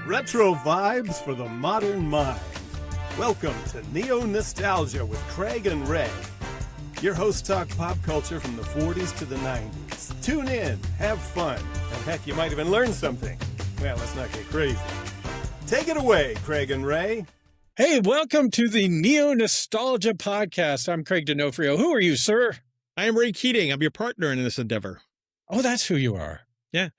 Retro vibes for the modern mind. Welcome to NeoNostalgia with Craig and Ray. Your hosts talk pop culture from the 40s to the 90s. Tune in, have fun, and heck, you might even learn something. Well, let's not get crazy. Take it away, Craig and Ray. Hey, welcome to the NeoNostalgia podcast. I'm Craig D'Onofrio. Who are you, sir? I am Ray Keating. I'm your partner in this endeavor. Oh, that's who you are. Yeah.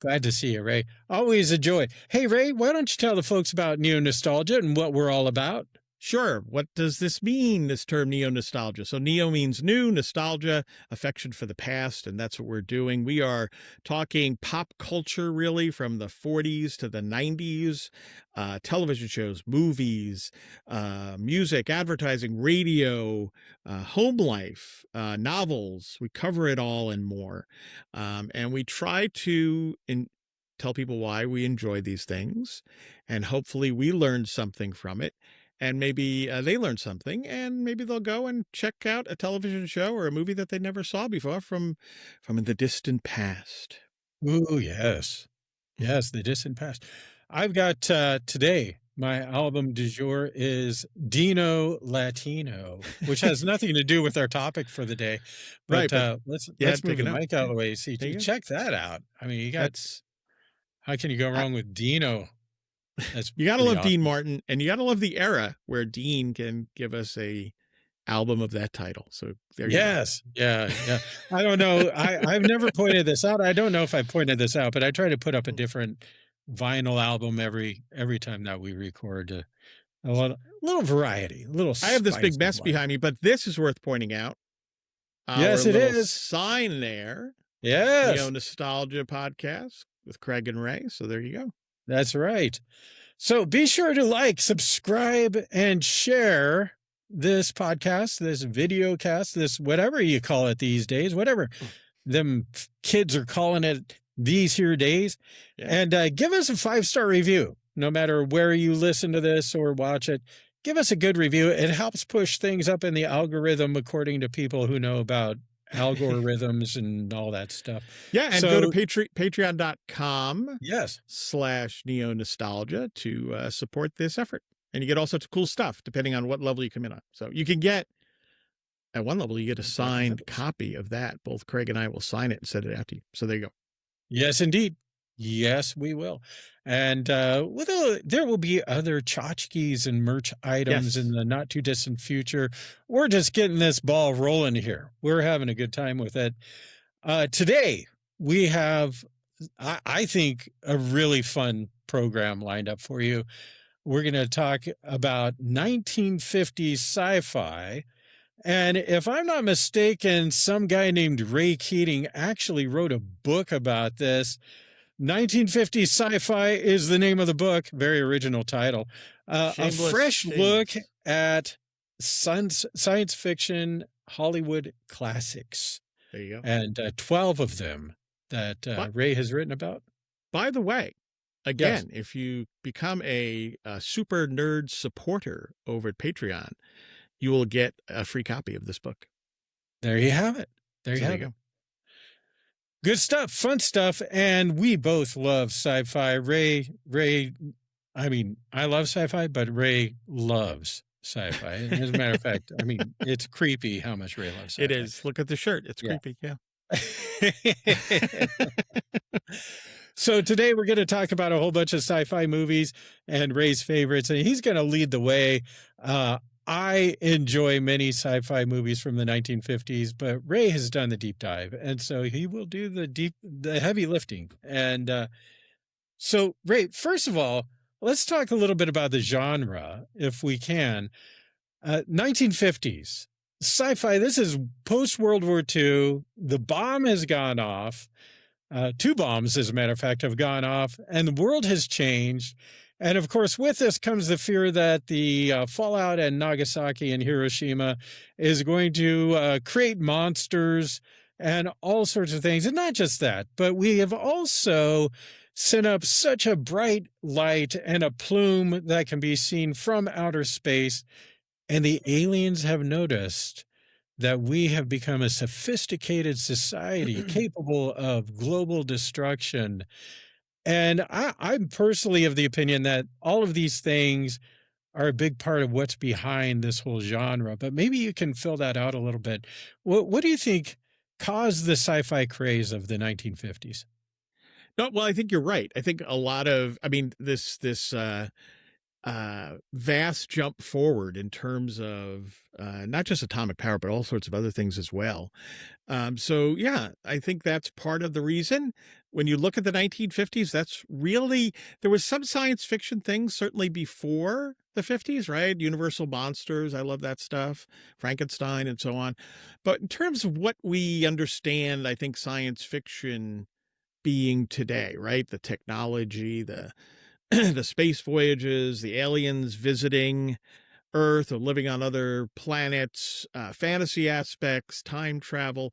Glad to see you, Ray. Always a joy. Hey, Ray, why don't you tell the folks about NeoNostalgia and what we're all about? Sure. What does this mean, this term neo-nostalgia? So neo means new, nostalgia, affection for the past, and that's what we're doing. We are talking pop culture, really, from the 40s to the 90s, television shows, movies, music, advertising, radio, home life, novels. We cover it all and more. And we try to tell people why we enjoy these things, and hopefully we learn something from it. And maybe they learn something, and maybe they'll go and check out a television show or a movie that they never saw before from the distant past. Ooh, yes. Yes, the distant past. I've got today, my album du jour is Dino Latino, which has nothing to do with our topic for the day. But, Right, let's take move it the out. mic out of the way. See, There you go. check that out. I mean, That's how can you go wrong with Dino? That's you got to pretty love Dean awesome. Martin, and you got to love the era where Dean can give us a album of that title. So there you go. Yes. Yeah. I don't know. I've never pointed this out. I don't know if I pointed this out, but I try to put up a different vinyl album every time that we record. A little variety, a little. I have this spice big of mess life. behind me, but this is worth pointing out. Yes, Our it little is. sign there. Yes, Neo-Nostalgia podcast with Craig and Ray. So there you go. that's right. So be sure to like, subscribe, and share this podcast, this video cast, this whatever you call it these days, whatever them kids are calling it these here days. Yeah. And give us a 5-star review, no matter where you listen to this or watch it. Give us a good review. It helps push things up in the algorithm according to people who know about algorithms and all that stuff. Yeah, and So- go to patreon.com Yes. /neonostalgia to support this effort. And you get all sorts of cool stuff depending on what level you come in on. So you can get, at one level, you get a signed copy of that. Both Craig and I will sign it and send it out to you. So there you go. Yes, indeed. Yes, we will. And there will be other tchotchkes and merch items Yes. in the not too distant future. We're just getting this ball rolling here. We're having a good time with it. Today, we have, I think, a really fun program lined up for you. We're going to talk about 1950s sci-fi. And if I'm not mistaken, some guy named Ray Keating actually wrote a book about this. 1950s Sci-Fi is the name of the book. Very original title. A Shameless fresh shame. look at science fiction Hollywood classics. There you go. And 12 of them that What? Ray has written about. By the way, again, if you become a super nerd supporter over at Patreon, you will get a free copy of this book. There you have it. There you So have it. Good stuff, fun stuff, and we both love sci-fi. Ray, I mean, I love sci-fi, but Ray loves sci-fi. As a matter of fact, I mean, it's creepy how much Ray loves sci-fi. It is. Look at the shirt. It's Yeah. creepy. Yeah. So today we're going to talk about a whole bunch of sci-fi movies and Ray's favorites, and he's going to lead the way. I enjoy many sci-fi movies from the 1950s, but Ray has done the deep dive, and so he will do the heavy lifting. And so, Ray, first of all, let's talk a little bit about the genre, if we can. 1950s sci-fi. This is post-World War II. The bomb has gone off. 2 bombs, as a matter of fact, have gone off, and the world has changed. And of course, with this comes the fear that the fallout in Nagasaki and Hiroshima is going to create monsters and all sorts of things. And not just that, but we have also sent up such a bright light and a plume that can be seen from outer space. And the aliens have noticed that we have become a sophisticated society capable of global destruction. And I'm personally of the opinion that all of these things are a big part of what's behind this whole genre, but maybe you can fill that out a little bit. What do you think caused the sci-fi craze of the 1950s? No, well, I think you're right. I think a lot of, I mean, this vast jump forward in terms of not just atomic power, but all sorts of other things as well. So yeah, I think that's part of the reason. When you look at the 1950s, that's really, there was some science fiction things certainly before the 50s, right? Universal monsters, I love that stuff, Frankenstein and so on. But in terms of what we understand, I think science fiction being today, right? The technology, the the space voyages, the aliens visiting Earth or living on other planets, fantasy aspects, time travel.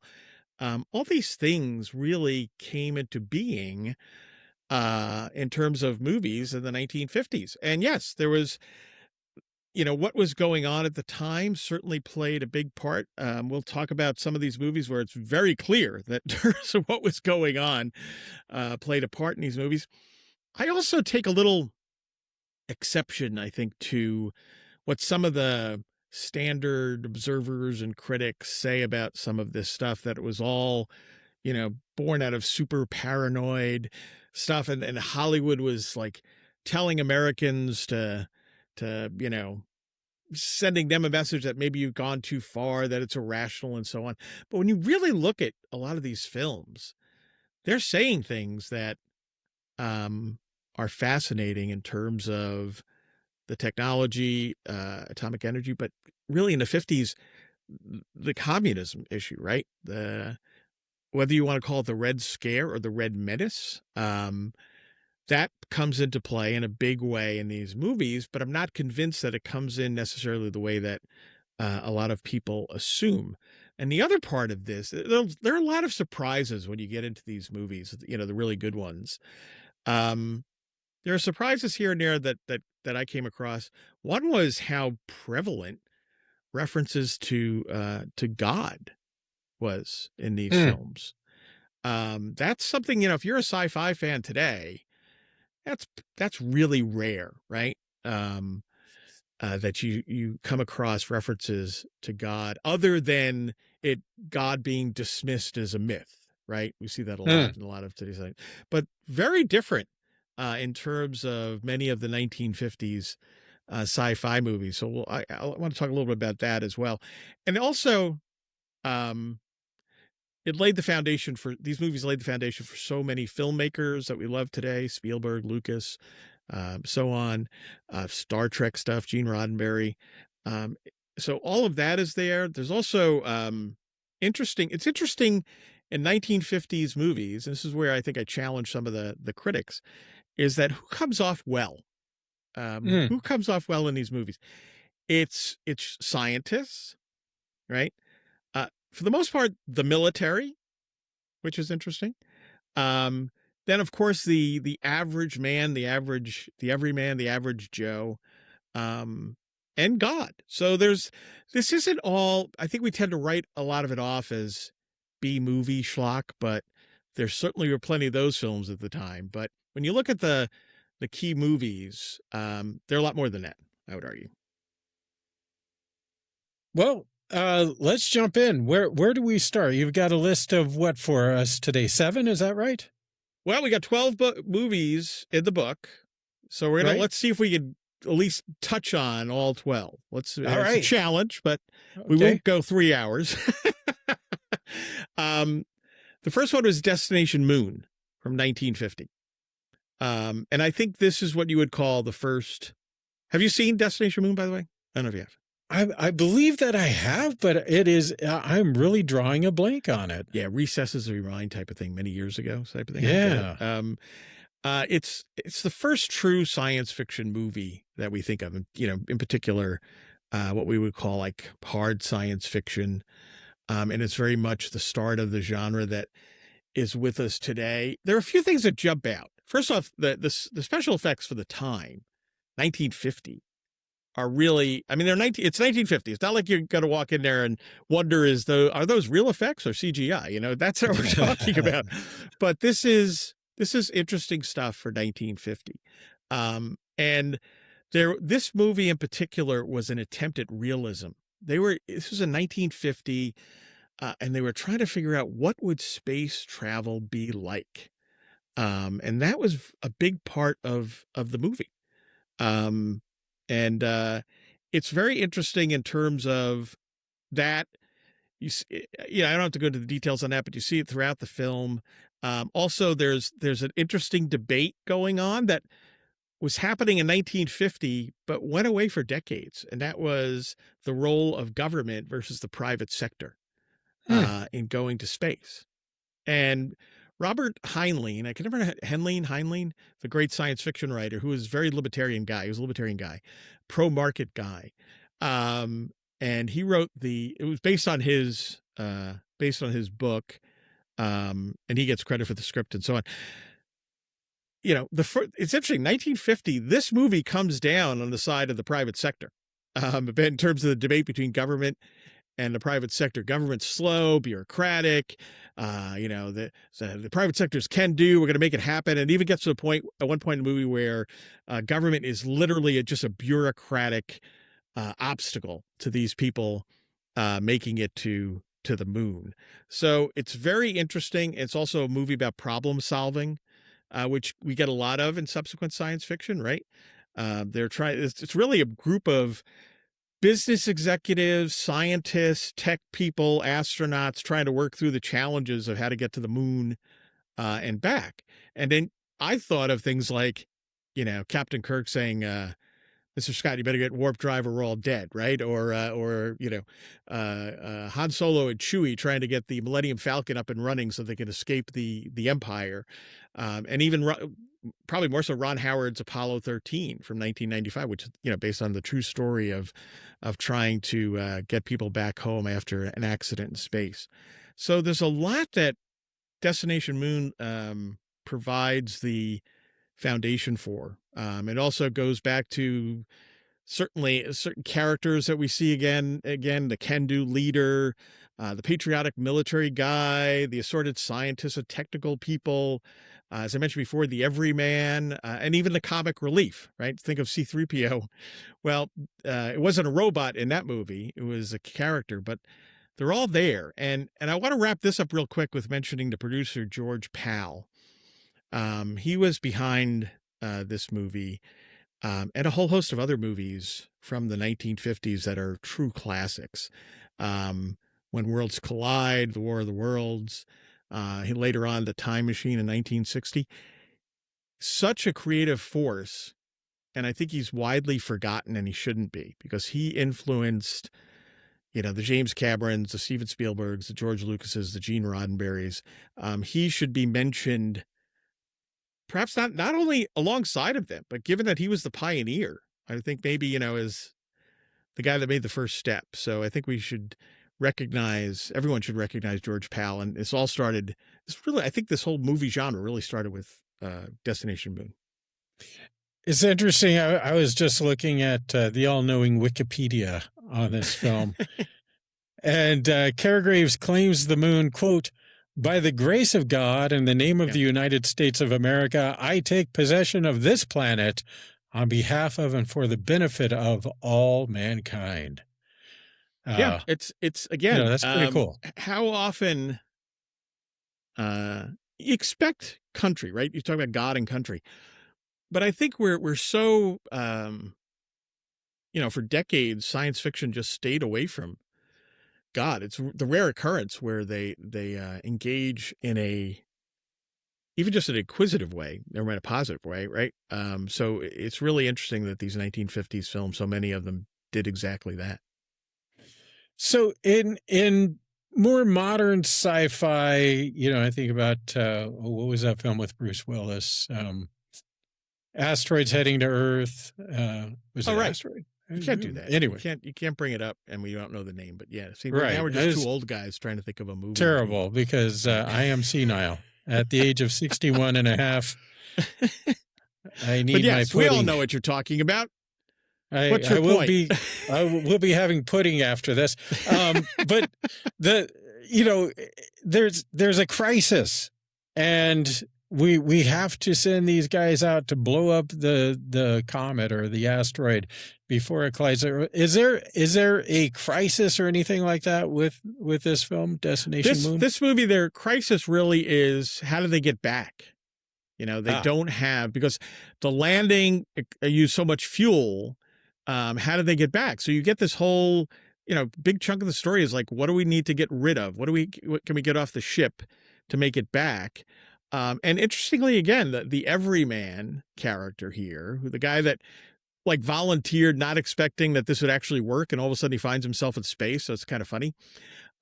All these things really came into being in terms of movies in the 1950s. And yes, there was, what was going on at the time certainly played a big part. We'll talk about some of these movies where it's very clear that what was going on played a part in these movies. I also take a little exception, I think, to what some of the standard observers and critics say about some of this stuff, that it was all, born out of super paranoid stuff. And Hollywood was like telling Americans to, sending them a message that maybe you've gone too far, that it's irrational and so on. But when you really look at a lot of these films, they're saying things that are fascinating in terms of the technology, atomic energy, but really in the 50s, the communism issue, right? Whether you want to call it the Red Scare or the Red Menace, that comes into play in a big way in these movies, but I'm not convinced that it comes in necessarily the way that a lot of people assume. And the other part of this, there are a lot of surprises when you get into these movies, the really good ones. There are surprises here and there that I came across. One was how prevalent references to God was in these films. That's something, if you're a sci-fi fan today, that's really rare, right? That you come across references to God other than God being dismissed as a myth, right? We see that a lot in a lot of today's science, but very different in terms of many of the 1950s sci-fi movies. So I want to talk a little bit about that as well. And also, these movies laid the foundation for so many filmmakers that we love today: Spielberg, Lucas, so on, Star Trek stuff, Gene Roddenberry. So all of that is there. There's also it's interesting in 1950s movies, and this is where I think I challenge some of the critics, is that who comes off well? Who comes off well in these movies? It's scientists, right? For the most part, the military, which is interesting. Then, of course, the average man, the everyman, the average Joe, and God. So this isn't all. I think we tend to write a lot of it off as B-movie schlock, but there certainly were plenty of those films at the time. But when you look at the key movies, they're a lot more than that, I would argue. Well, let's jump in. Where do we start? You've got a list of what for us today? 7, is that right? Well, we got 12 movies in the book, so let's see if we can at least touch on all 12. It's a challenge, but we won't go 3 hours. The first one was Destination Moon from 1950. And I think this is what you would call the first. Have you seen Destination Moon, by the way? I don't know if you have. I believe that I have, but it is, I'm really drawing a blank on it. Yeah. Recesses of Your Mind type of thing, many years ago type of thing. Yeah. It's the first true science fiction movie that we think of, in particular, what we would call like hard science fiction. And it's very much the start of the genre that is with us today. There are a few things that jump out. First off, the special effects for the time, 1950, are really, it's 1950. It's not like you're going to walk in there and wonder, are those real effects or CGI? That's what we're talking about. But this is This is interesting stuff for 1950. And this movie in particular was an attempt at realism. This was in 1950, and they were trying to figure out what would space travel be like. And that was a big part of the movie. It's very interesting in terms of that. I don't have to go into the details on that, but you see it throughout the film. Also, there's an interesting debate going on that was happening in 1950, but went away for decades. And that was the role of government versus the private sector in going to space. And Robert Heinlein, I can remember Heinlein, the great science fiction writer who was a very libertarian guy. He was a libertarian guy, pro-market guy. And he wrote it was based on his book. And he gets credit for the script and so on. It's interesting. 1950, this movie comes down on the side of the private sector, in terms of the debate between government and the private sector. Government's slow, bureaucratic. The private sector's can do. We're going to make it happen. And it even gets to the point at one point in the movie where government is literally just a bureaucratic obstacle to these people making it to the moon. So it's very interesting. It's also a movie about problem solving, which we get a lot of in subsequent science fiction, right? It's really a group of business executives, scientists, tech people, astronauts trying to work through the challenges of how to get to the moon and back. And then I thought of things like, Captain Kirk saying, Mr. Scott, you better get warp drive or we're all dead, right? Or Han Solo and Chewie trying to get the Millennium Falcon up and running so they can escape the Empire. And even probably more so Ron Howard's Apollo 13 from 1995, which is, based on the true story of trying to get people back home after an accident in space. So there's a lot that Destination Moon provides the foundation for. It also goes back to certainly certain characters that we see again, the can-do leader, the patriotic military guy, the assorted scientists and technical people, as I mentioned before, the everyman, and even the comic relief, right? Think of C-3PO. Well, it wasn't a robot in that movie. It was a character, but they're all there. And I want to wrap this up real quick with mentioning the producer, George Pal. He was behind this movie and a whole host of other movies from the 1950s that are true classics. When Worlds Collide, The War of the Worlds, later on The Time Machine in 1960. Such a creative force, and I think he's widely forgotten, and he shouldn't be, because he influenced, the James Camerons, the Steven Spielbergs, the George Lucases, the Gene Roddenberrys. He should be mentioned perhaps not only alongside of them, but given that he was the pioneer, I think maybe, is the guy that made the first step. So I think everyone should recognize George Pal. And I think this whole movie genre really started with Destination Moon. It's interesting. I was just looking at the all-knowing Wikipedia on this film. And Kara Graves claims the moon, quote, "By the grace of God and the name of the United States of America, I take possession of this planet on behalf of and for the benefit of all mankind." It's again, that's pretty cool. How often you expect country, right? You talk about God and country, but I think we're so for decades, science fiction just stayed away from God. It's the rare occurrence where they engage in even just an inquisitive way, never mind a positive way, right? So it's really interesting that these 1950s films, so many of them did exactly that. So in more modern sci-fi, I think about what was that film with Bruce Willis? Asteroids Heading to Earth. Was it right. Asteroid? You can't do that. Anyway, you can't bring it up, and we don't know the name. But yeah, see, right. Now we're just two old guys trying to think of a movie. Terrible, because I am senile at the age of 61 and a half. I need my pudding. We all know what you're talking about. What's your point? I will be having pudding after this. But there's a crisis, and we have to send these guys out to blow up the comet or the asteroid before it collides. Is there a crisis or anything like that with this film, Destination Moon? This movie, their crisis really is, how do they get back? You know, they don't have, because the landing used so much fuel. How do they get back? So you get this whole, big chunk of the story is like, what do we need to get rid of? What can we get off the ship to make it back? And interestingly, again, the everyman character here, the guy that like volunteered, not expecting that this would actually work, and all of a sudden he finds himself in space. So it's kind of funny.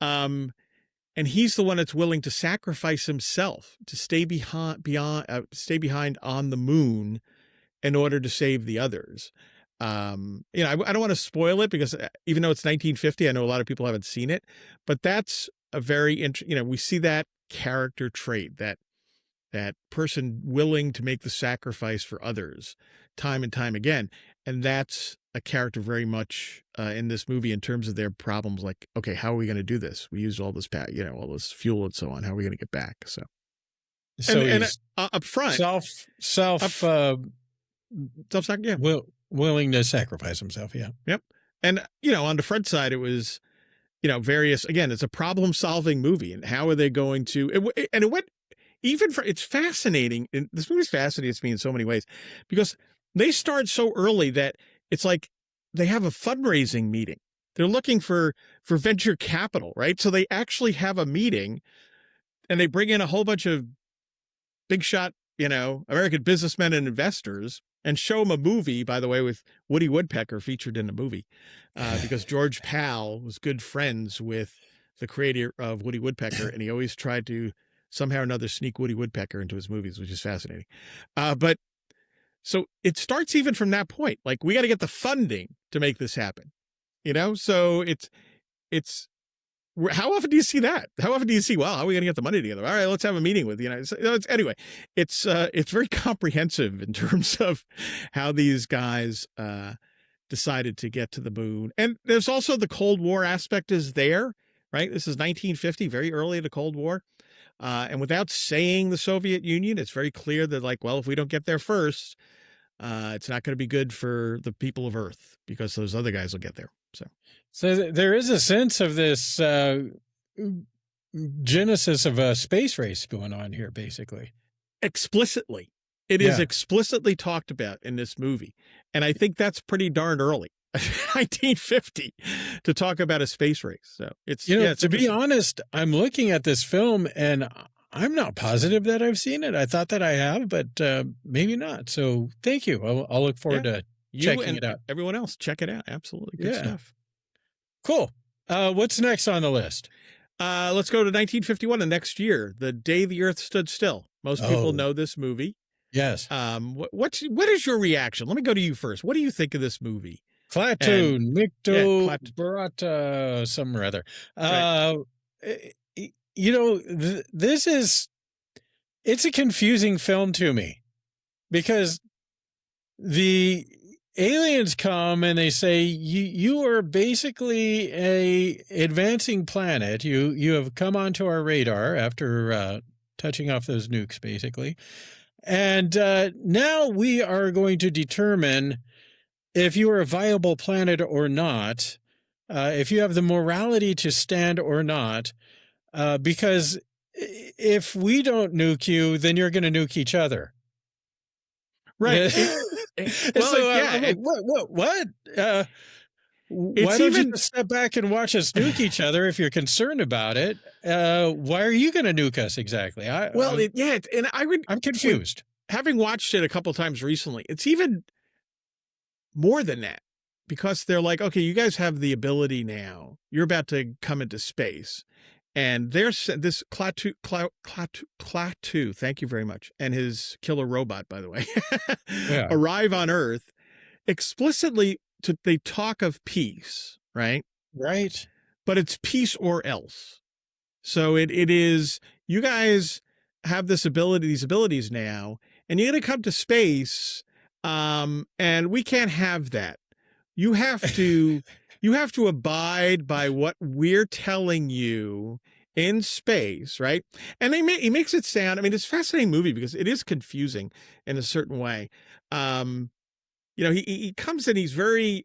And he's the one that's willing to sacrifice himself to stay behind on the moon in order to save the others. I don't want to spoil it, because even though it's 1950, I know a lot of people haven't seen it, but that's a very we see that character trait, that person willing to make the sacrifice for others time and time again. And that's a character very much in this movie in terms of their problems. Like, okay, how are we going to do this? We used all this, all this fuel and so on. How are we going to get back? So up front, willing to sacrifice himself. Yeah. Yep. And, on the front side, it was, various, again, it's a problem solving movie, and how are they going to, it's fascinating. And this movie fascinates me in so many ways, because they start so early that it's like they have a fundraising meeting. They're looking for venture capital, right? So they actually have a meeting, and they bring in a whole bunch of big shot, American businessmen and investors, and show them a movie, by the way, with Woody Woodpecker featured in the movie, because George Pal was good friends with the creator of Woody Woodpecker, and he always tried to somehow or another sneak Woody Woodpecker into his movies, which is fascinating. But so it starts even from that point. Like, we got to get the funding to make this happen, So it's how often do you see that? How often do you see, well, how are we going to get the money together? All right, let's have a meeting with anyway. It's very comprehensive in terms of how these guys decided to get to the moon. And there's also the Cold War aspect is there, right? This is 1950, very early in the Cold War. And without saying the Soviet Union, it's very clear that, like, well, if we don't get there first, it's not going to be good for the people of Earth, because those other guys will get there. So there is a sense of this genesis of a space race going on here, basically. Explicitly. It is explicitly talked about in this movie. And I think that's pretty darn early. 1950 to talk about a space race. So it's, to be honest, I'm looking at this film and I'm not positive that I've seen it. I thought that I have, but maybe not. So thank you. I'll look forward to checking it out. Everyone else, check it out. Absolutely. Good stuff. Cool. What's next on the list? Let's go to 1951, the next year, the day the Earth stood still. Most people know this movie. Yes. What is your reaction? Let me go to you first. What do you think of this movie? Klaatu, Nikto, Barata, some or other. It's a confusing film to me, because the aliens come and they say, you are basically a advancing planet. You have come onto our radar after touching off those nukes, basically. And now we are going to determine if you are a viable planet or not, if you have the morality to stand or not, because if we don't nuke you, then you're going to nuke each other. Right. What? Why don't you just step back and watch us nuke each other if you're concerned about it? Why are you going to nuke us exactly? I'm confused. Having watched it a couple times recently, it's even more than that, because they're like, okay, you guys have the ability now. You're about to come into space. And there's this Klaatu, thank you very much, and his killer robot, by the way, arrive on Earth explicitly. They talk of peace, right? Right. But it's peace or else. So it is, you guys have these abilities now, and you're going to come to space, and we can't have that. You have to abide by what we're telling you in space, right? And he makes it sound, I mean, it's a fascinating movie because it is confusing in a certain way. He comes in, he's very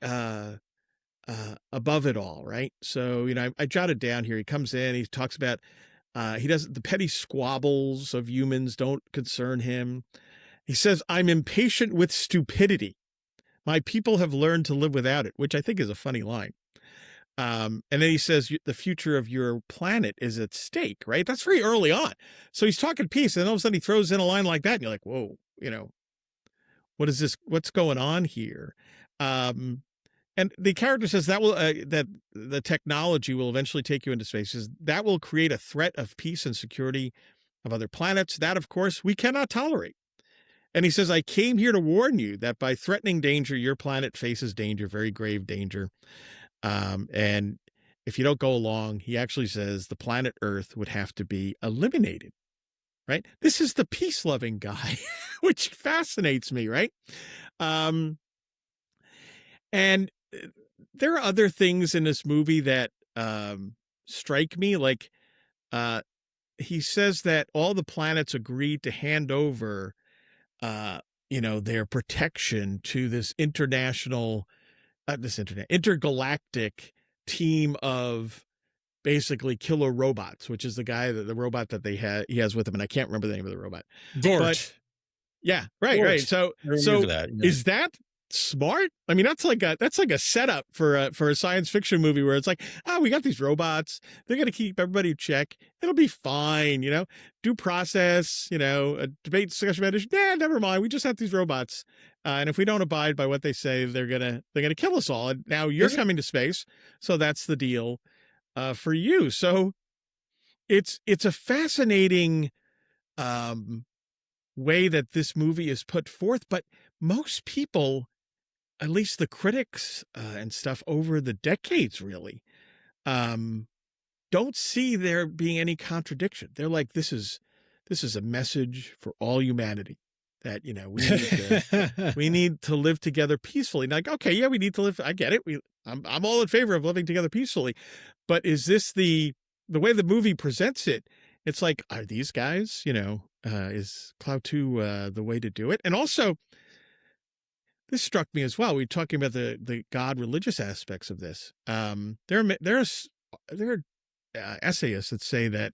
above it all, right? So, I jotted down here, he comes in, he talks about the petty squabbles of humans don't concern him. He says, I'm impatient with stupidity. My people have learned to live without it, which I think is a funny line. And then he says, the future of your planet is at stake, right? That's very early on. So he's talking peace, and then all of a sudden he throws in a line like that, and you're like, whoa, what is this? What's going on here? And the character says that the technology will eventually take you into space. Says that will create a threat of peace and security of other planets. That, of course, we cannot tolerate. And he says, I came here to warn you that by threatening danger, your planet faces danger, very grave danger. And if you don't go along, he actually says the planet Earth would have to be eliminated, right? This is the peace-loving guy, which fascinates me, right? And there are other things in this movie that strike me, like he says that all the planets agreed to hand over their protection to this intergalactic team of basically killer robots, which is the robot that he has with him, and I can't remember the name of the robot. Gort. But yeah, right. So is that smart? I mean, that's like a setup for a science fiction movie where it's like, we got these robots, they're going to keep everybody in check, it'll be fine, due process, a debate discussion about it. Yeah, never mind, we just have these robots, and if we don't abide by what they say, they're gonna kill us all. And now you're coming to space, so that's the deal for you. So it's a fascinating way that this movie is put forth, but most people, at least the critics and stuff over the decades, really don't see there being any contradiction. They're like, this is a message for all humanity that, we need to live together peacefully. And like, okay, yeah, we need to live. I get it. I'm all in favor of living together peacefully, but is this the way the movie presents it? It's like, are these guys, is Cloud 2 the way to do it? And also, this struck me as well. We're talking about the God religious aspects of this. There are essayists that say that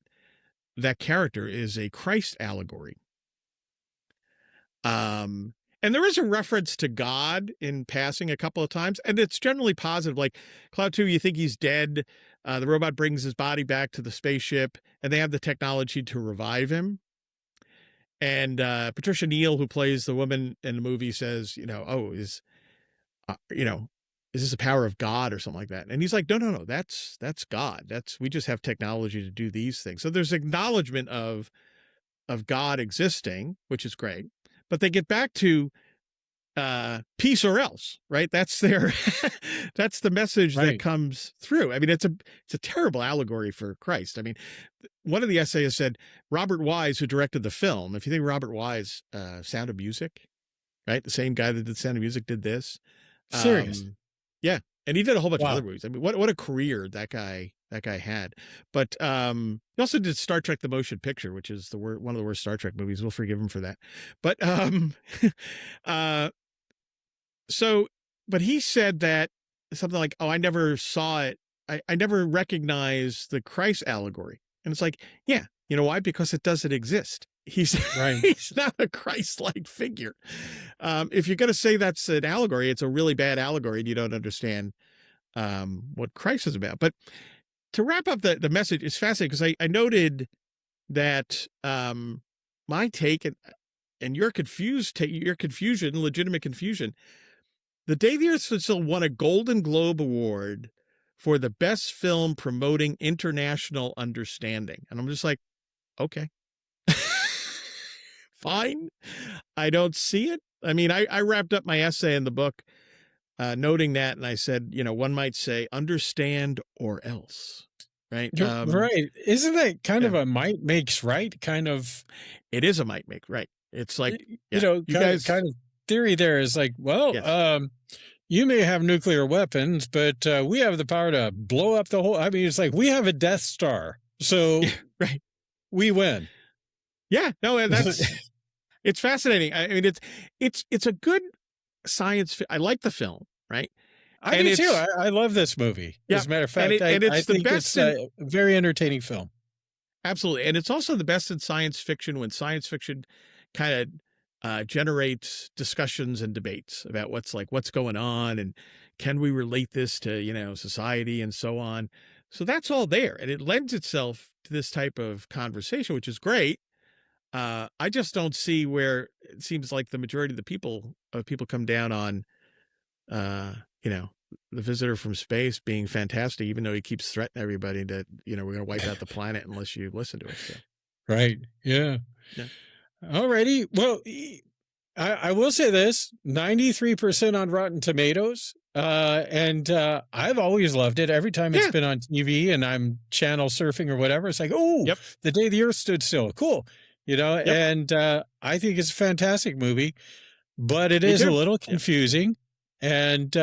character is a Christ allegory. And there is a reference to God in passing a couple of times, and it's generally positive. Like Cloud 2, you think he's dead. The robot brings his body back to the spaceship, and they have the technology to revive him. And Patricia Neal, who plays the woman in the movie, says, is this the power of God or something like that? And he's like, no, that's God. We just have technology to do these things. So there's acknowledgement of God existing, which is great. But they get back to peace or else, right? That's that's the message that comes through. I mean, it's a terrible allegory for Christ. I mean, one of the essayists said, Robert Wise, who directed the film, if you think Robert Wise, Sound of Music, right? The same guy that did Sound of Music did this. Serious. Yeah. And he did a whole bunch of other movies. I mean, what a career that guy had. But he also did Star Trek: The Motion Picture, which is one of the worst Star Trek movies. We'll forgive him for that. But but he said that something like, I never saw it. I never recognized the Christ allegory. And it's like, yeah, you know why? Because it doesn't exist. He's not a Christ-like figure. If you're going to say that's an allegory, it's a really bad allegory and you don't understand what Christ is about. But to wrap up the message, is fascinating because I noted that my take and your confusion, legitimate confusion, The Day the Earth Stood Still won a Golden Globe Award for the best film promoting international understanding. And I'm just like, okay. Fine. I don't see it. I mean, I wrapped up my essay in the book noting that, and I said, one might say understand or else, right? Right. Isn't that kind of a might makes right kind of? It is a might make right. It's like, you guys kind of theory there is like, well, yes. You may have nuclear weapons, but we have the power to blow up the whole. I mean, it's like we have a Death Star. So Right. we win. Yeah. No, and it's fascinating. I mean, it's a good science. I like the film, right? I And do too. it's I love this movie. yeah, As a matter of and fact, I it's the think best it's in a very entertaining film. absolutely, and it's also the best in science fiction when science fiction kind of generates discussions and debates about what's going on and can we relate this to society and so on. So that's all there, and it lends itself to this type of conversation, which is great. I just don't see where it seems like the majority of the people come down on, you know, the visitor from space being fantastic, even though he keeps threatening everybody that, we're going to wipe out the planet unless you listen to us. So. Right. Yeah. Yeah. Alrighty. Well, I will say this, 93% on Rotten Tomatoes. And I've always loved it. Every time it's been on TV and I'm channel surfing or whatever, it's like, oh, Yep. The Day the Earth Stood Still. Cool. Yep. And I think it's a fantastic movie, but it is a little confusing. And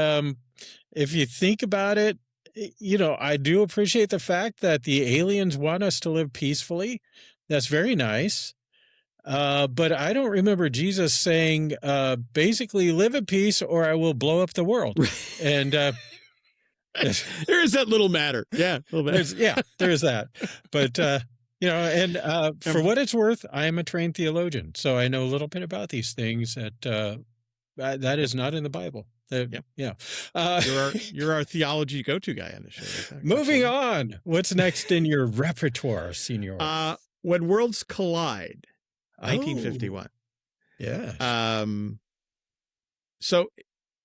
if you think about it, I do appreciate the fact that the aliens want us to live peacefully. That's very nice. But I don't remember Jesus saying, basically, live at peace or I will blow up the world. And there is that little matter. Yeah. There's that. But, for what it's worth, I am a trained theologian. So I know a little bit about these things that is not in the Bible. You're our theology go-to guy on the show. Moving on. What's next in your repertoire, Senor? When Worlds Collide. 1951. Yeah. So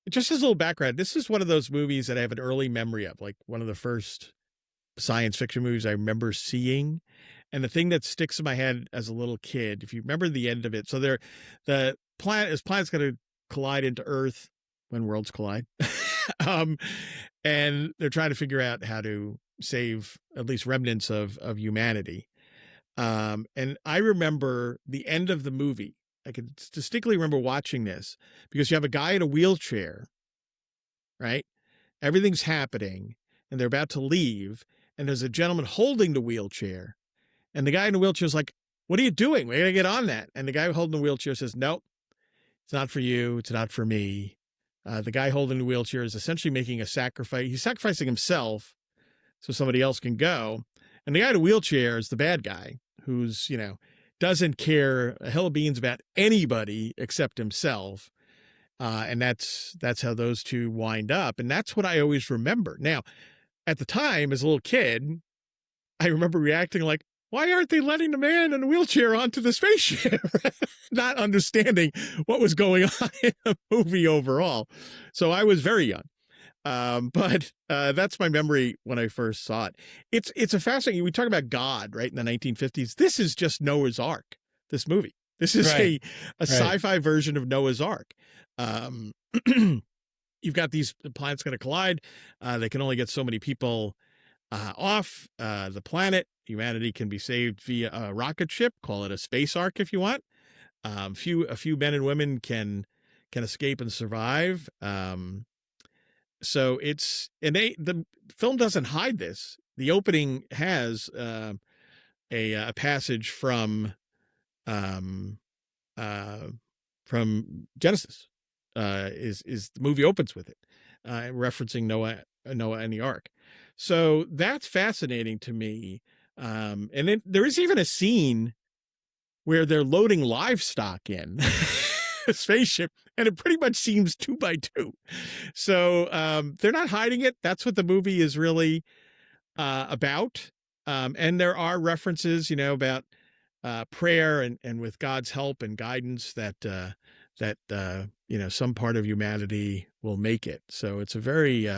just as a little background, this is one of those movies that I have an early memory of, like one of the first science fiction movies I remember seeing. And the thing that sticks in my head as a little kid, if you remember the end of it, so the planet's going to collide into Earth when worlds collide. And they're trying to figure out how to save at least remnants of humanity. And I remember the end of the movie. I can distinctly remember watching this because you have a guy in a wheelchair, right? Everything's happening and they're about to leave. And there's a gentleman holding the wheelchair. And the guy in the wheelchair is like, what are you doing? We're going to get on that. And the guy holding the wheelchair says, nope, it's not for you. It's not for me. The guy holding the wheelchair is essentially making a sacrifice. He's sacrificing himself so somebody else can go. And the guy in the wheelchair is the bad guy who's, doesn't care a hill of beans about anybody except himself. And that's how those two wind up. And that's what I always remember. Now, at the time, as a little kid, I remember reacting like, why aren't they letting the man in the wheelchair onto the spaceship? Not understanding what was going on in the movie overall. So I was very young. But that's my memory when I first saw it. It's a fascinating, we talk about God, right? In the 1950s, this is just Noah's Ark, this movie. This is a sci-fi version of Noah's Ark. You've got these planets going to collide. They can only get so many people off the planet. Humanity can be saved via a rocket ship, call it a space ark if you want. A few men and women can escape and survive. So the film doesn't hide this. The opening has a passage from Genesis. Is the movie opens with it, referencing Noah and the Ark. So that's fascinating to me. And then there is even a scene where they're loading livestock in a spaceship, and it pretty much seems 2x2. So they're not hiding it. That's what the movie is really about. And there are references, about prayer and with God's help and guidance that some part of humanity will make it. So it's a very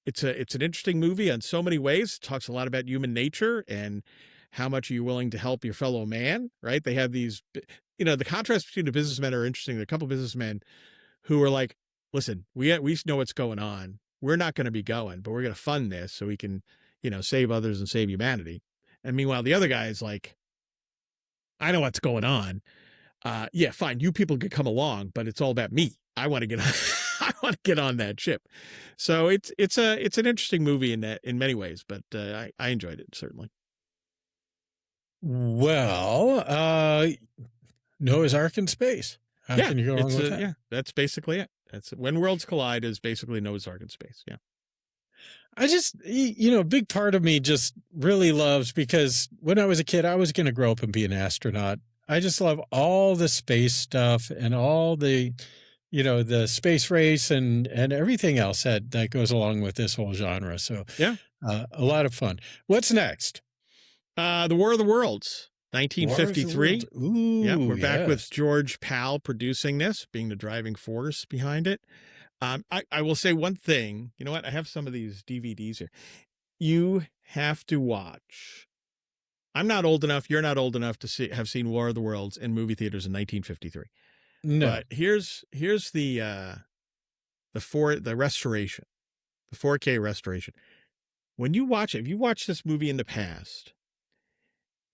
it's an interesting movie on so many ways. It talks a lot about human nature and how much are you willing to help your fellow man, right? They have these, the contrast between the businessmen are interesting. There are a couple of businessmen who are like, listen, we know what's going on. We're not going to be going, but we're going to fund this so we can, save others and save humanity. And meanwhile, the other guy is like, I know what's going on. Yeah, fine. You people can come along, but it's all about me. I want to get on, I want to get on that ship. So it's an interesting movie in many ways, but I enjoyed it certainly. Well, Noah's Ark in space. How can you go wrong with that? Yeah, that's basically it. That's When Worlds Collide is basically Noah's Ark in space. Yeah. I just, a big part of me just really loves, because when I was a kid, I was going to grow up and be an astronaut. I just love all the space stuff and all the, the space race and everything else that goes along with this whole genre. So yeah, a lot of fun. What's next? The War of the Worlds, 1953. Ooh, yeah, we're back with yes. George Pal producing this, being the driving force behind it. I will say one thing. You know what? I have some of these DVDs here. You have to watch. I'm not old enough. You're not old enough to have seen War of the Worlds in movie theaters in 1953. No. But here's the restoration, the 4K restoration. When you watch it, if you watch this movie in the past,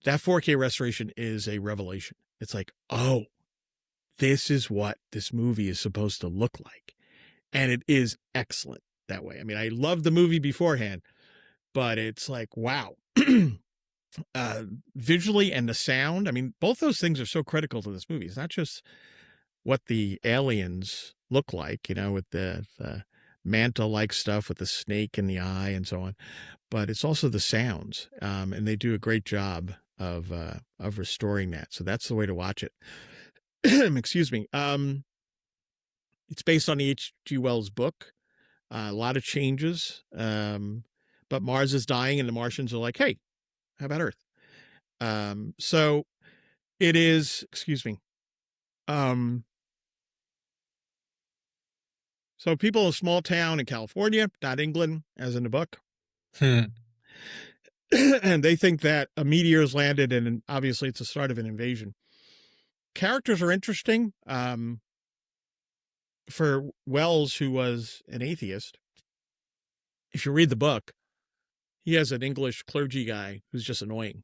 that 4K restoration is a revelation. It's like, oh, this is what this movie is supposed to look like. And it is excellent that way. I mean, I loved the movie beforehand, but it's like, wow. Visually and the sound. I mean, both those things are so critical to this movie. It's not just what the aliens look like, with the manta-like stuff with the snake in the eye and so on, but it's also the sounds. And they do a great job of restoring that. So that's the way to watch it. Excuse me. It's based on the H.G. Wells book. A lot of changes. But Mars is dying and the Martians are like, hey, how about Earth? So it is, excuse me. So people in a small town in California, not England, as in the book. And they think that a meteor has landed, and obviously it's the start of an invasion. Characters are interesting. For Wells, who was an atheist, if you read the book, he has an English clergy guy who's just annoying.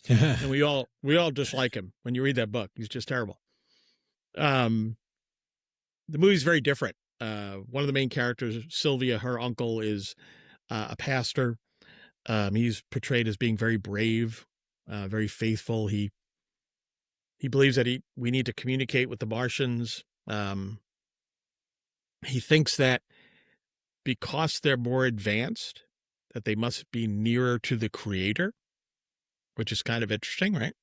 And we all dislike him when you read that book. He's just terrible. The movie's very different. One of the main characters, Sylvia, her uncle, is a pastor. He's portrayed as being very brave, very faithful. He believes that we need to communicate with the Martians. He thinks that because they're more advanced, that they must be nearer to the creator, which is kind of interesting, right?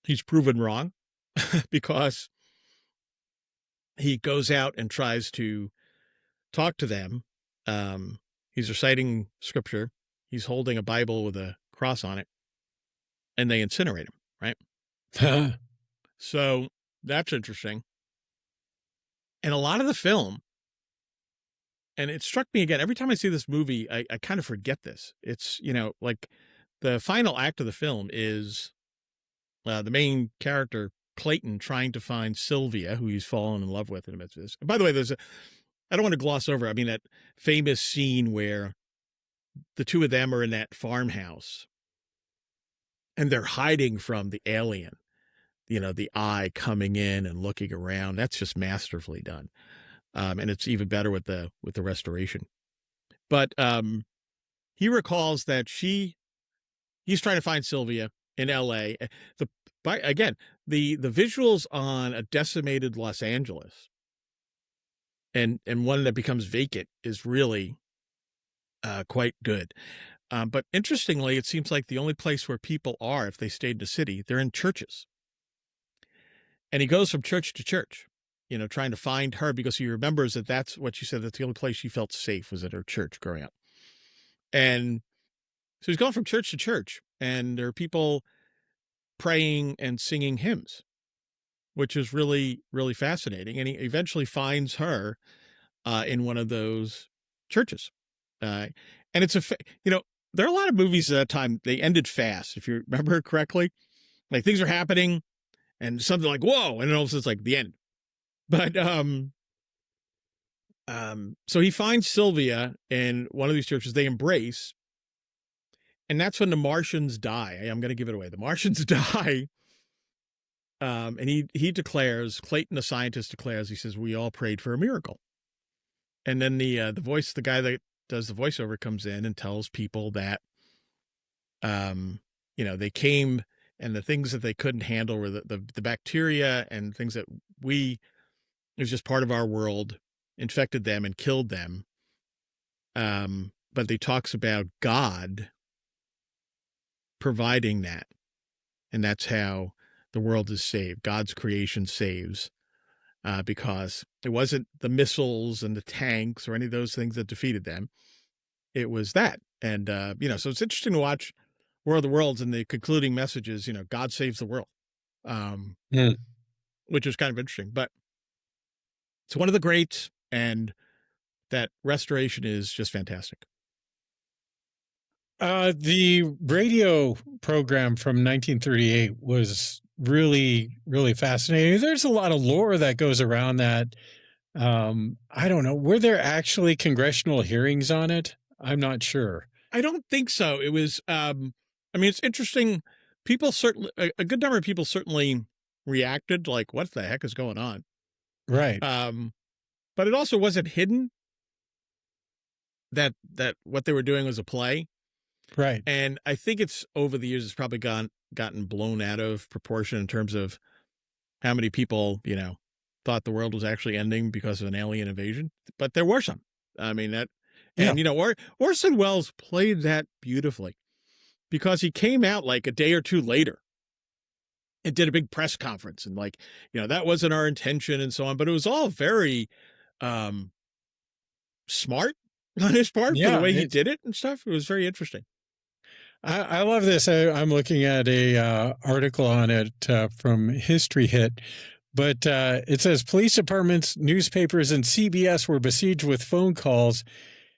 He's proven wrong because he goes out and tries to talk to them. He's reciting scripture. He's holding a Bible with a cross on it, and they incinerate him, right? So that's interesting. And a lot of the film, and it struck me again, every time I see this movie, I kind of forget this. It's, like the final act of the film is the main character, Clayton, trying to find Sylvia, who he's fallen in love with in the midst of this. And by the way, I don't want to gloss over, I mean, that famous scene where the two of them are in that farmhouse and they're hiding from the alien, the eye coming in and looking around. That's just masterfully done. And it's even better with the restoration. But he recalls that he's trying to find Sylvia in LA. The visuals on a decimated Los Angeles and one that becomes vacant is really quite good. But interestingly, it seems like the only place where people are, if they stayed in the city, they're in churches. And he goes from church to church, trying to find her, because he remembers that that's what she said, that's the only place she felt safe was at her church growing up. And so he's going from church to church, and there are people praying and singing hymns, which is really, really fascinating. And he eventually finds her in one of those churches. And it's there are a lot of movies at that time, they ended fast, if you remember correctly. Like things are happening and something like, whoa, and then all of a sudden it's like the end. But so he finds Sylvia in one of these churches, they embrace, and that's when the Martians die. I'm going to give it away. The Martians die. And he declares, Clayton, the scientist, declares, he says, we all prayed for a miracle. And then the guy that does the voiceover comes in and tells people that they came, and the things that they couldn't handle were the bacteria and things that it was just part of our world, infected them and killed them. But they talks about God providing that. And that's how the world is saved. God's creation saves, because it wasn't the missiles and the tanks or any of those things that defeated them. It was that. And, so it's interesting to watch War of the Worlds, and the concluding message is, God saves the world, which is kind of interesting. But it's one of the greats, and that restoration is just fantastic. The radio program from 1938 was really, really fascinating. There's a lot of lore that goes around that. I don't know. Were there actually congressional hearings on it? I'm not sure. I don't think so. It was, it's interesting. People certainly, a good number of people certainly reacted like, what the heck is going on? Right. But it also wasn't hidden that what they were doing was a play. Right. And I think it's over the years, it's probably gotten blown out of proportion in terms of how many people, thought the world was actually ending because of an alien invasion. But there were some. I mean, Orson Welles played that beautifully, because he came out like a day or two later and did a big press conference, and that wasn't our intention and so on. But it was all very smart on his part for the way he did it and stuff. It was very interesting. I love this. I'm looking at a article on it from History Hit, but it says police departments, newspapers, and CBS were besieged with phone calls.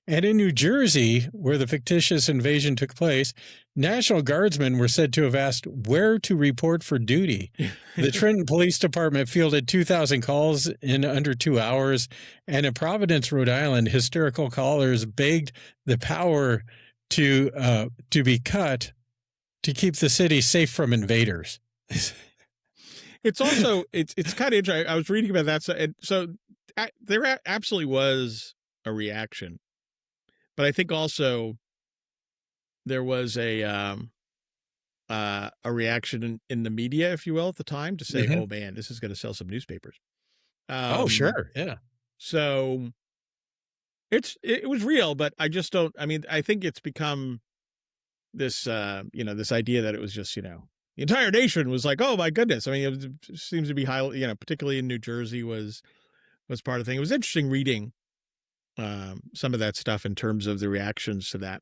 And in New Jersey, where the fictitious invasion took place, National Guardsmen were said to have asked where to report for duty. The Trenton Police Department fielded 2,000 calls in under 2 hours. And in Providence, Rhode Island, hysterical callers begged the power to be cut to keep the city safe from invaders. It's also, it's kind of interesting. I was reading about that. So there absolutely was a reaction. But I think also there was a reaction in the media, if you will, at the time, to say, oh, man, this is going to sell some newspapers. Sure. Yeah. So it was real, but I just don't, I think it's become this, this idea that it was just, the entire nation was like, oh, my goodness. It seems to be highly, particularly in New Jersey was part of the thing. It was interesting reading some of that stuff in terms of the reactions to that.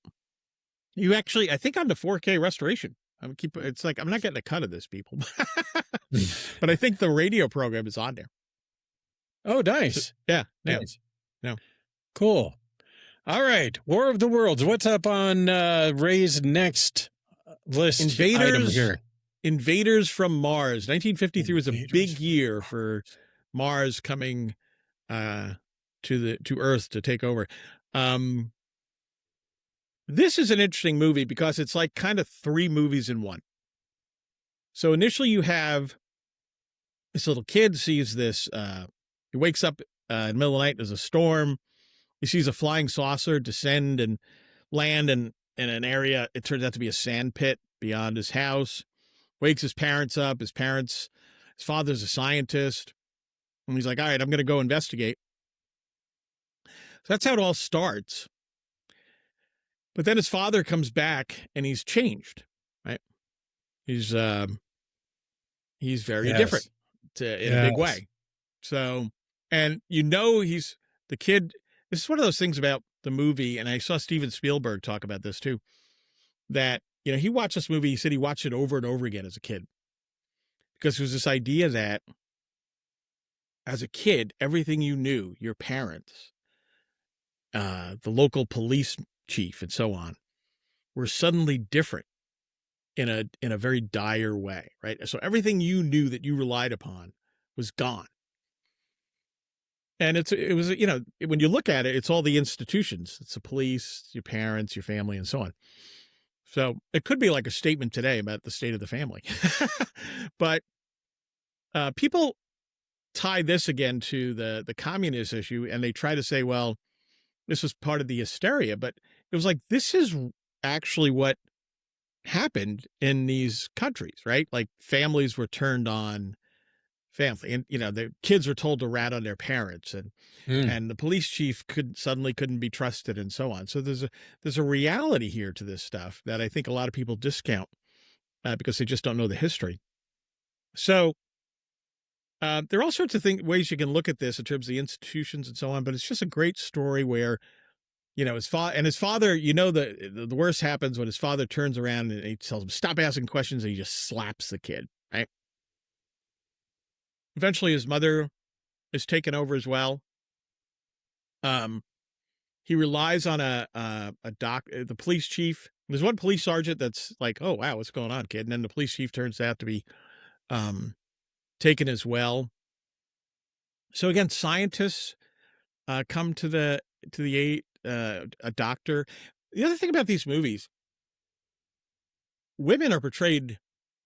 You actually, I think on the 4K restoration, it's like, I'm not getting a cut of this, people, but I think the radio program is on there. Oh, nice. Yeah. Nice. No. Cool. All right. War of the Worlds. What's up on Ray's next list item here? Invaders from Mars. 1953 was a big year for Mars coming to Earth to take over. This is an interesting movie because it's like kind of 3 movies in one. So initially you have this little kid sees this, he wakes up in the middle of the night, there's a storm. He sees a flying saucer descend and land in an area. It turns out to be a sand pit beyond his house. Wakes his parents up. His father's a scientist. And he's like, all right, I'm going to go investigate. So that's how it all starts. But then his father comes back and he's changed, right? He's very different in a big way. So, and he's the kid. This is one of those things about the movie, and I saw Steven Spielberg talk about this too, that, he watched this movie, he said he watched it over and over again as a kid. Because there was this idea that as a kid, everything you knew, your parents, the local police chief and so on, were suddenly different in a very dire way, right? So everything you knew that you relied upon was gone. And it was, when you look at it, it's all the institutions. It's the police, your parents, your family, and so on. So it could be like a statement today about the state of the family. But people tie this again to the communist issue, and they try to say, well, this was part of the hysteria. But it was like, this is actually what happened in these countries, right? Like families were turned on family, and the kids were told to rat on their parents, and the police chief couldn't be trusted, and so on. So there's a reality here to this stuff that I think a lot of people discount because they just don't know the history. So there are all sorts of ways you can look at this in terms of the institutions and so on, but it's just a great story where his father, the worst happens when his father turns around and he tells him, stop asking questions, and he just slaps the kid, right? Eventually his mother is taken over as well. He relies on the police chief. There's one police sergeant that's like, oh, wow, what's going on, kid? And then the police chief turns out to be taken as well. So again, scientists come to the aid, a doctor. The other thing about these movies, women are portrayed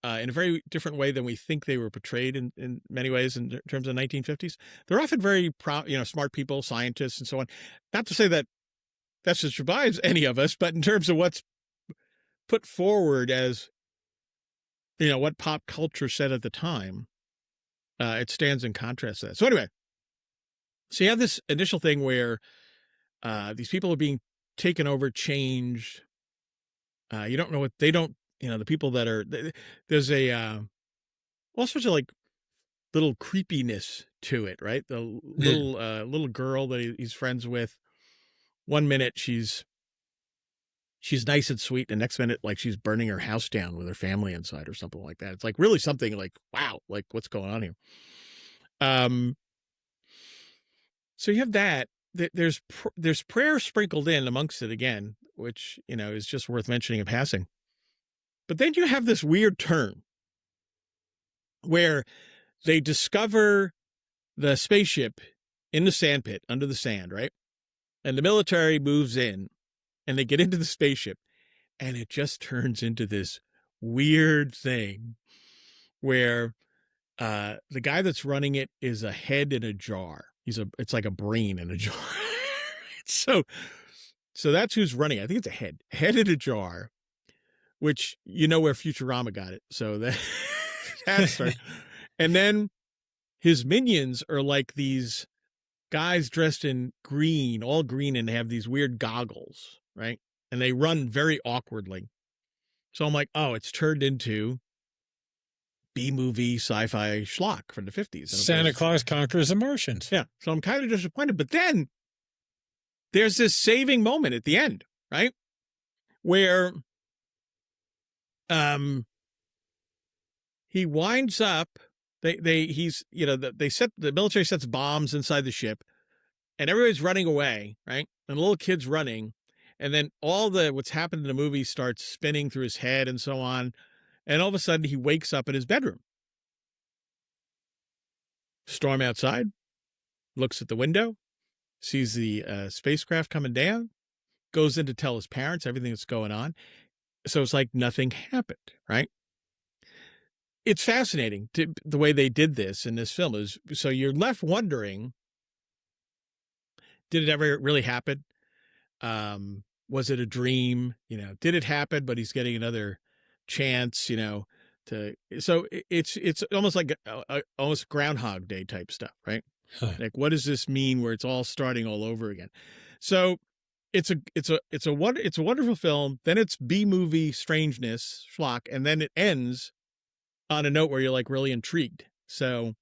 in a very different way than we think they were portrayed in many ways in terms of the 1950s. They're often very smart people, scientists, and so on. Not to say that just survives any of us, but in terms of what's put forward as, what pop culture said at the time, it stands in contrast to that. So anyway, so you have this initial thing where these people are being taken over, changed. You don't know what they don't, the people that are, there's all sorts of like little creepiness to it, right? The little girl that he's friends with, one minute she's nice and sweet, the next minute, like she's burning her house down with her family inside or something like that. It's like really something like, wow, like what's going on here? So you have that. There's prayer sprinkled in amongst it again, which, is just worth mentioning in passing. But then you have this weird turn where they discover the spaceship in the sandpit under the sand, right? And the military moves in and they get into the spaceship, and it just turns into this weird thing where the guy that's running it is a head in a jar. It's like a brain in a jar. So that's who's running. I think it's a head in a jar, which where Futurama got it. So that starts. And then his minions are like these guys dressed in green, all green, and they have these weird goggles, right? And they run very awkwardly. So I'm like, oh, it's turned into B-movie sci-fi schlock from the 50s. Santa Claus Conquers the Martians. Yeah. So I'm kind of disappointed. But then there's this saving moment at the end, right? Where he winds up, the military sets bombs inside the ship, and everybody's running away, right? And the little kid's running, and then what's happened in the movie starts spinning through his head and so on. And all of a sudden he wakes up in his bedroom. Storm outside, looks at the window, sees the spacecraft coming down, goes in to tell his parents everything that's going on. So it's like nothing happened, right? It's fascinating the way they did this in this film. So you're left wondering, did it ever really happen? Was it a dream? Did it happen, but he's getting another chance, so it's almost like almost Groundhog Day type stuff, right? Like, what does this mean where it's all starting all over again? So it's a wonderful film. Then it's B-movie strangeness schlock, and then it ends on a note where you're like really intrigued. So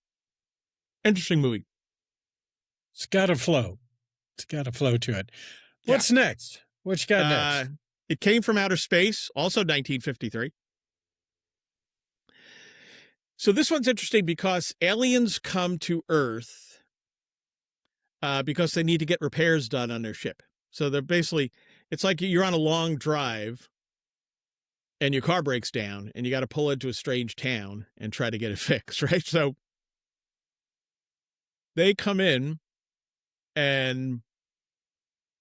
interesting movie. It's got a flow. It's got a flow to it. What's next? What you got next? It Came from Outer Space, also 1953. So this one's interesting because aliens come to Earth because they need to get repairs done on their ship. So they're basically, it's like you're on a long drive and your car breaks down and you got to pull into a strange town and try to get it fixed, right? So they come in and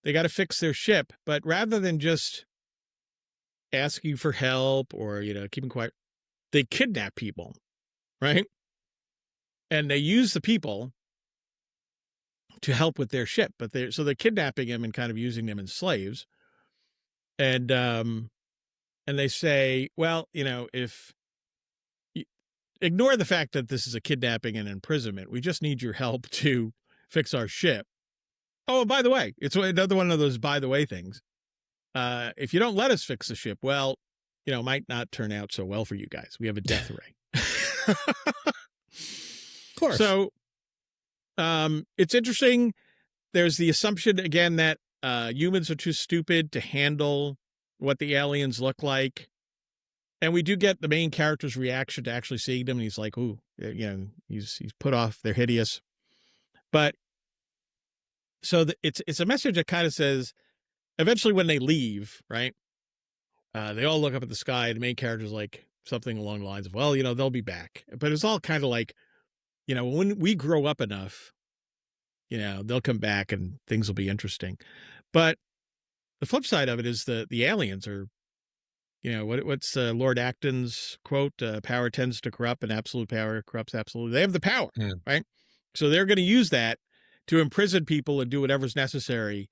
they got to fix their ship, but rather than just asking for help or, keeping quiet, they kidnap people, right? And they use the people to help with their ship, but they're kidnapping them and kind of using them as slaves. And and they say, well, if you ignore the fact that this is a kidnapping and imprisonment, we just need your help to fix our ship. Oh, by the way, it's another one of those by the way things. If you don't let us fix the ship, well, it might not turn out so well for you guys. We have a death ray. Of course. So it's interesting. There's the assumption, again, that humans are too stupid to handle what the aliens look like. And we do get the main character's reaction to actually seeing them. And he's like, ooh, he's put off. They're hideous. But so it's a message that kind of says, eventually when they leave, right, they all look up at the sky. The main character's like something along the lines of, well, they'll be back. But it's all kind of like, when we grow up enough, they'll come back and things will be interesting. But the flip side of it is the aliens are, what's Lord Acton's quote? Power tends to corrupt and absolute power corrupts absolutely. They have the power, right? So they're going to use that to imprison people and do whatever's necessary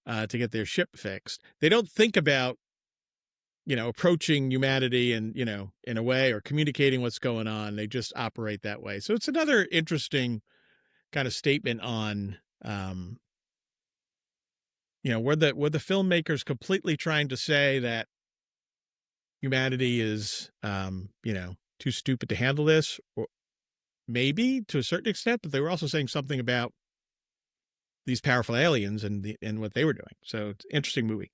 to get their ship fixed. They don't think about, approaching humanity and, in a way, or communicating what's going on. They just operate that way. So it's another interesting kind of statement on, were the filmmakers completely trying to say that humanity is, too stupid to handle this, or maybe to a certain extent, but they were also saying something about these powerful aliens and what they were doing. So it's an interesting movie.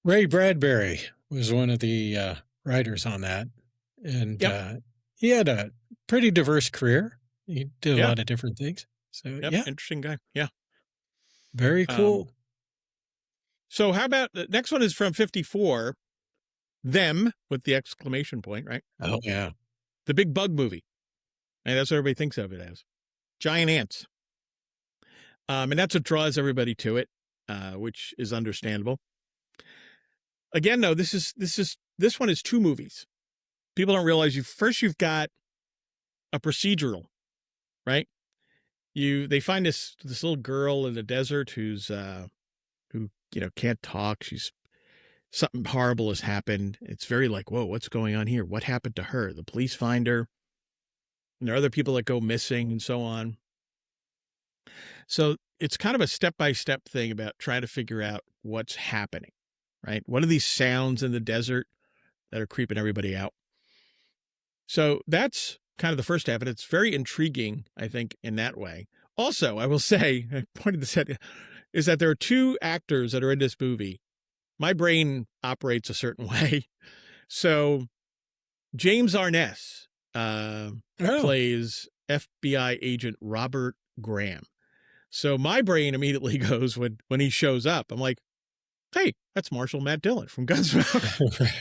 Ray Bradbury was one of the writers on that. And he had a pretty diverse career. He did a lot of different things. So, interesting guy. Yeah. Very cool. So how about the next one is from 1954, Them, with the exclamation point, right? Oh, yeah. The Big Bug Movie. And that's what everybody thinks of it as. Giant ants. And that's what draws everybody to it, which is understandable. Again, though, this one is two movies. People don't realize you've got a procedural, right? They find this little girl in the desert who can't talk. Something horrible has happened. It's very like, whoa, what's going on here? What happened to her? The police find her. And there are other people that go missing and so on. So it's kind of a step-by-step thing about trying to figure out what's happening, right? What are these sounds in the desert that are creeping everybody out? So that's kind of the first half, and it's very intriguing, I think, in that way. Also, I will say, I pointed this out, is that there are two actors that are in this movie. My brain operates a certain way. So James Arness plays FBI agent Robert Graham. So my brain immediately goes when he shows up, I'm like, hey, that's Marshal Matt Dillon from Gunsmoke.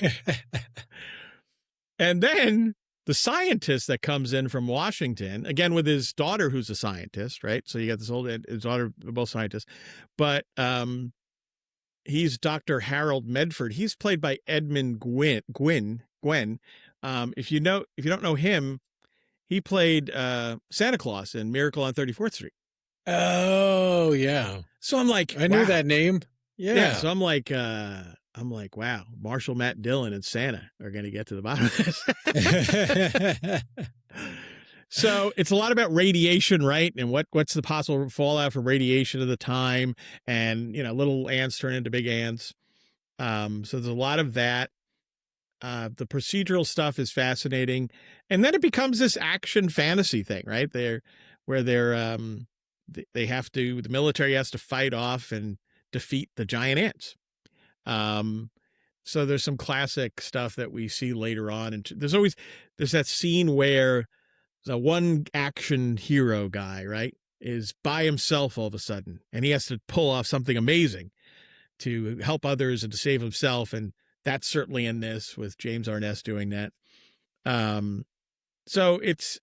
And then the scientist that comes in from Washington, again, with his daughter, who's a scientist, right? So you got his daughter, both scientists, but he's Dr. Harold Medford. He's played by Edmund Gwen. If you don't know him, he played Santa Claus in Miracle on 34th Street. Oh, yeah. So I'm like, I knew that name. Yeah. So I'm like, wow, Marshal Matt Dillon and Santa are going to get to the bottom of this. So it's a lot about radiation, right? And what's the possible fallout from radiation at the time? And, little ants turn into big ants. So there's a lot of that. The procedural stuff is fascinating. And then it becomes this action fantasy thing, right? The military has to fight off and defeat the giant ants. So there's some classic stuff that we see later on. And there's that scene where the one action hero guy, right, is by himself all of a sudden, and he has to pull off something amazing to help others and to save himself. And that's certainly in this, with James Arness doing that. So it's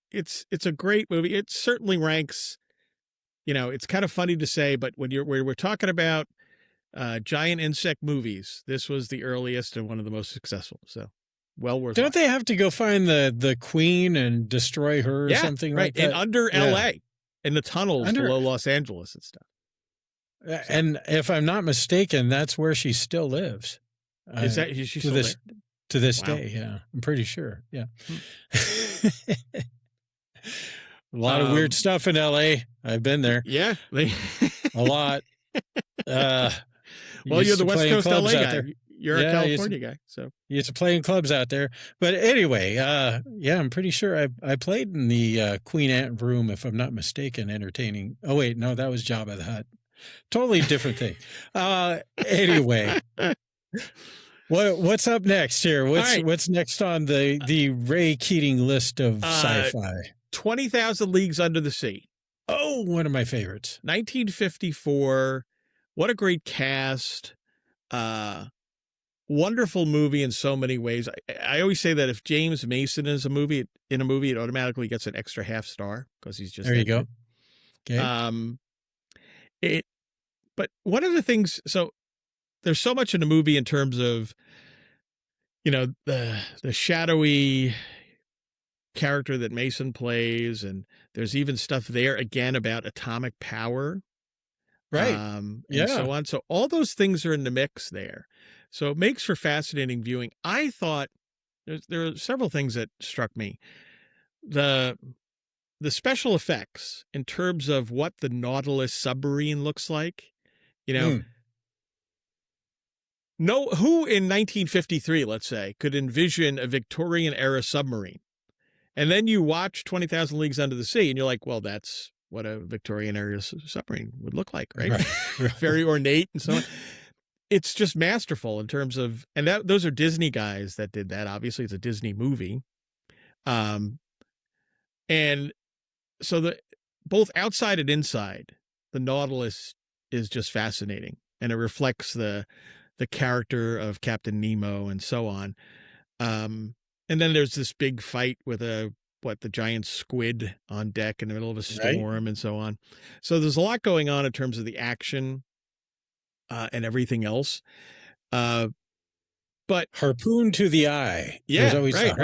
a great movie. It certainly ranks, it's kind of funny to say, but when we're talking about giant insect movies, this was the earliest and one of the most successful. So well worth. Don't they have to go find the queen and destroy her or something like that? And under LA, in the tunnels below Los Angeles and stuff. And if I'm not mistaken, that's where she still lives. Is she to still this there? to this Wow. day? Yeah, I'm pretty sure. Yeah. Hmm. A lot of weird stuff in LA. I've been there Yeah. a lot. Well, you're Used the to West play in Coast clubs LA out guy. there. You're a Yeah, California guy. So used to play in clubs out there. But anyway, yeah, I'm pretty sure I played in the Queen Ant room, if I'm not mistaken, entertaining. Oh wait, no, that was Jabba the Hutt. Totally different thing. Anyway, what's up next here? What's next on the Ray Keating list of sci-fi? 20,000 Leagues Under the Sea. Oh, one of my favorites. 1954. What a great cast. Wonderful movie in so many ways. I always say that if James Mason is in a movie, it automatically gets an extra half star because he's just there. You go. Good. Okay. But one of the things, so there's so much in the movie in terms of, the shadowy character that Mason plays, and there's even stuff there again about atomic power. Right. And so on. So all those things are in the mix there. So it makes for fascinating viewing. I thought there are several things that struck me. The special effects in terms of what the Nautilus submarine looks like, who in 1953, let's say, could envision a Victorian era submarine? And then you watch 20,000 Leagues Under the Sea and you're like, well, that's what a Victorian era submarine would look like, right? Very ornate and so on. It's just masterful in terms of, and those are Disney guys that did that. Obviously, it's a Disney movie. And so both outside and inside, the Nautilus is just fascinating, and it reflects the character of Captain Nemo and so on. And then there's this big fight with the giant squid on deck in the middle of a storm and so on. So there's a lot going on in terms of the action and everything else. But harpoon to the eye. Yeah, there's always right.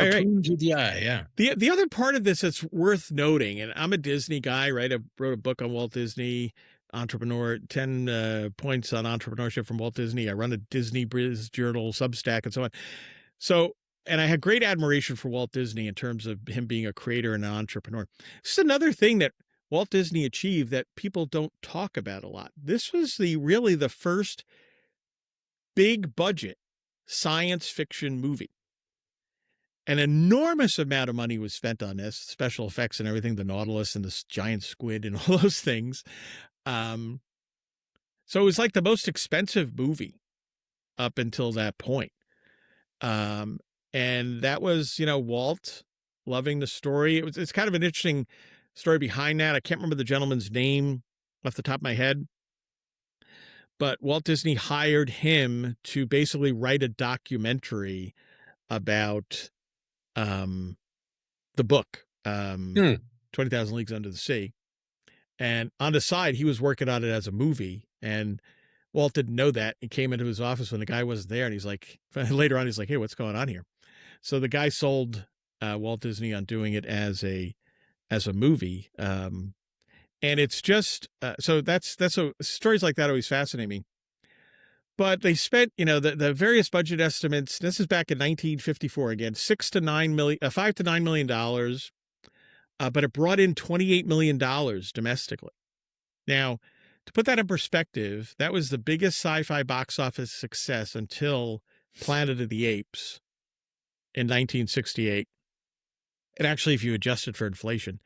to the eye. Yeah. The other part of this that's worth noting, and I'm a Disney guy, right? I wrote a book on Walt Disney, entrepreneur, 10 points on entrepreneurship from Walt Disney. I run a Disney Biz Journal, Substack, and so on. So, and I had great admiration for Walt Disney in terms of him being a creator and an entrepreneur. This is another thing that Walt Disney achieved that people don't talk about a lot. This was really the first big budget science fiction movie. An enormous amount of money was spent on this, special effects and everything, the Nautilus and this giant squid and all those things. So it was like the most expensive movie up until that point. And that was, Walt loving the story. It's kind of an interesting story behind that. I can't remember the gentleman's name off the top of my head, but Walt Disney hired him to basically write a documentary about the book, 20,000 Leagues Under the Sea. And on the side, he was working on it as a movie, and Walt didn't know that. He came into his office when the guy wasn't there, and he's like, later on, he's like, hey, what's going on here? So the guy sold Walt Disney on doing it as a movie. And it's just, so that's stories like that always fascinate me. But they spent, the various budget estimates. This is back in 1954 again, $5 to $9 million. But it brought in $28 million domestically. Now, to put that in perspective, that was the biggest sci-fi box office success until Planet of the Apes in 1968. And actually, if you adjust it for inflation,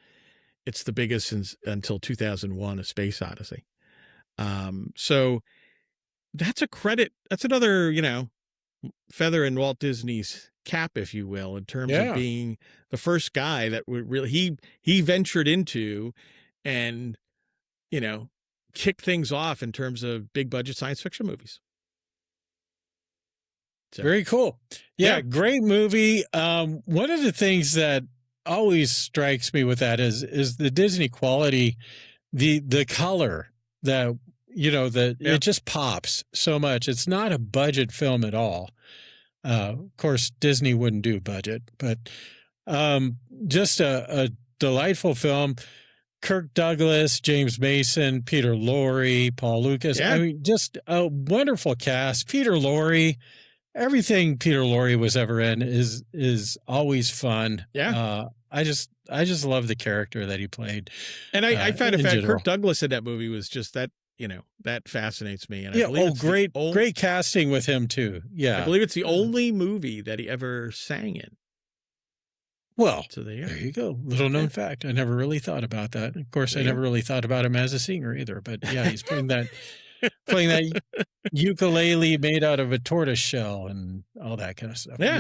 it's the biggest until 2001, A Space Odyssey. So that's a credit. That's another, feather in Walt Disney's cap, if you will, in terms of being the first guy that would really, he ventured into and, kicked things off in terms of big budget science fiction movies. So. Very cool. Yeah, great movie. One of the things that always strikes me with that is the Disney quality, the color that, it just pops so much. It's not a budget film at all. Of course, Disney wouldn't do budget, but just a delightful film. Kirk Douglas, James Mason, Peter Lorre, Paul Lucas. Yeah. I mean, just a wonderful cast. Peter Lorre, everything Peter Lorre was ever in is always fun. Yeah. I just love the character that he played. And I found in in fact general. Kirk Douglas in that movie was just that, that fascinates me. And I Yeah. believe Oh, great casting with him too. Yeah. I believe it's the only movie that he ever sang in. Well, So there you go. Little known fact. I never really thought about that. Of course, I never really thought about him as a singer either. But yeah, he's playing that ukulele made out of a tortoise shell and all that kind of stuff. Yeah.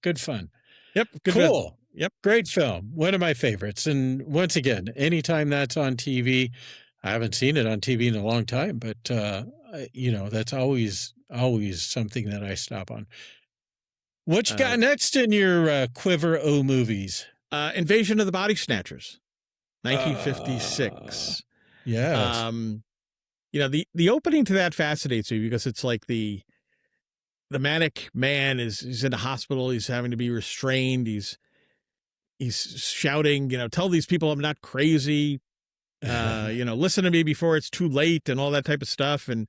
Good fun. Yep. Good cool. Fun. Yep. Great film. One of my favorites. And once again, anytime that's on TV, I haven't seen it on TV in a long time, but that's always something that I stop on. What you got next in your quiver o movies? Invasion of the Body Snatchers, 1956. Yes. The opening to that fascinates me because it's like the manic man he's in a hospital. He's having to be restrained. He's shouting, tell these people I'm not crazy. Listen to me before it's too late and all that type of stuff. And,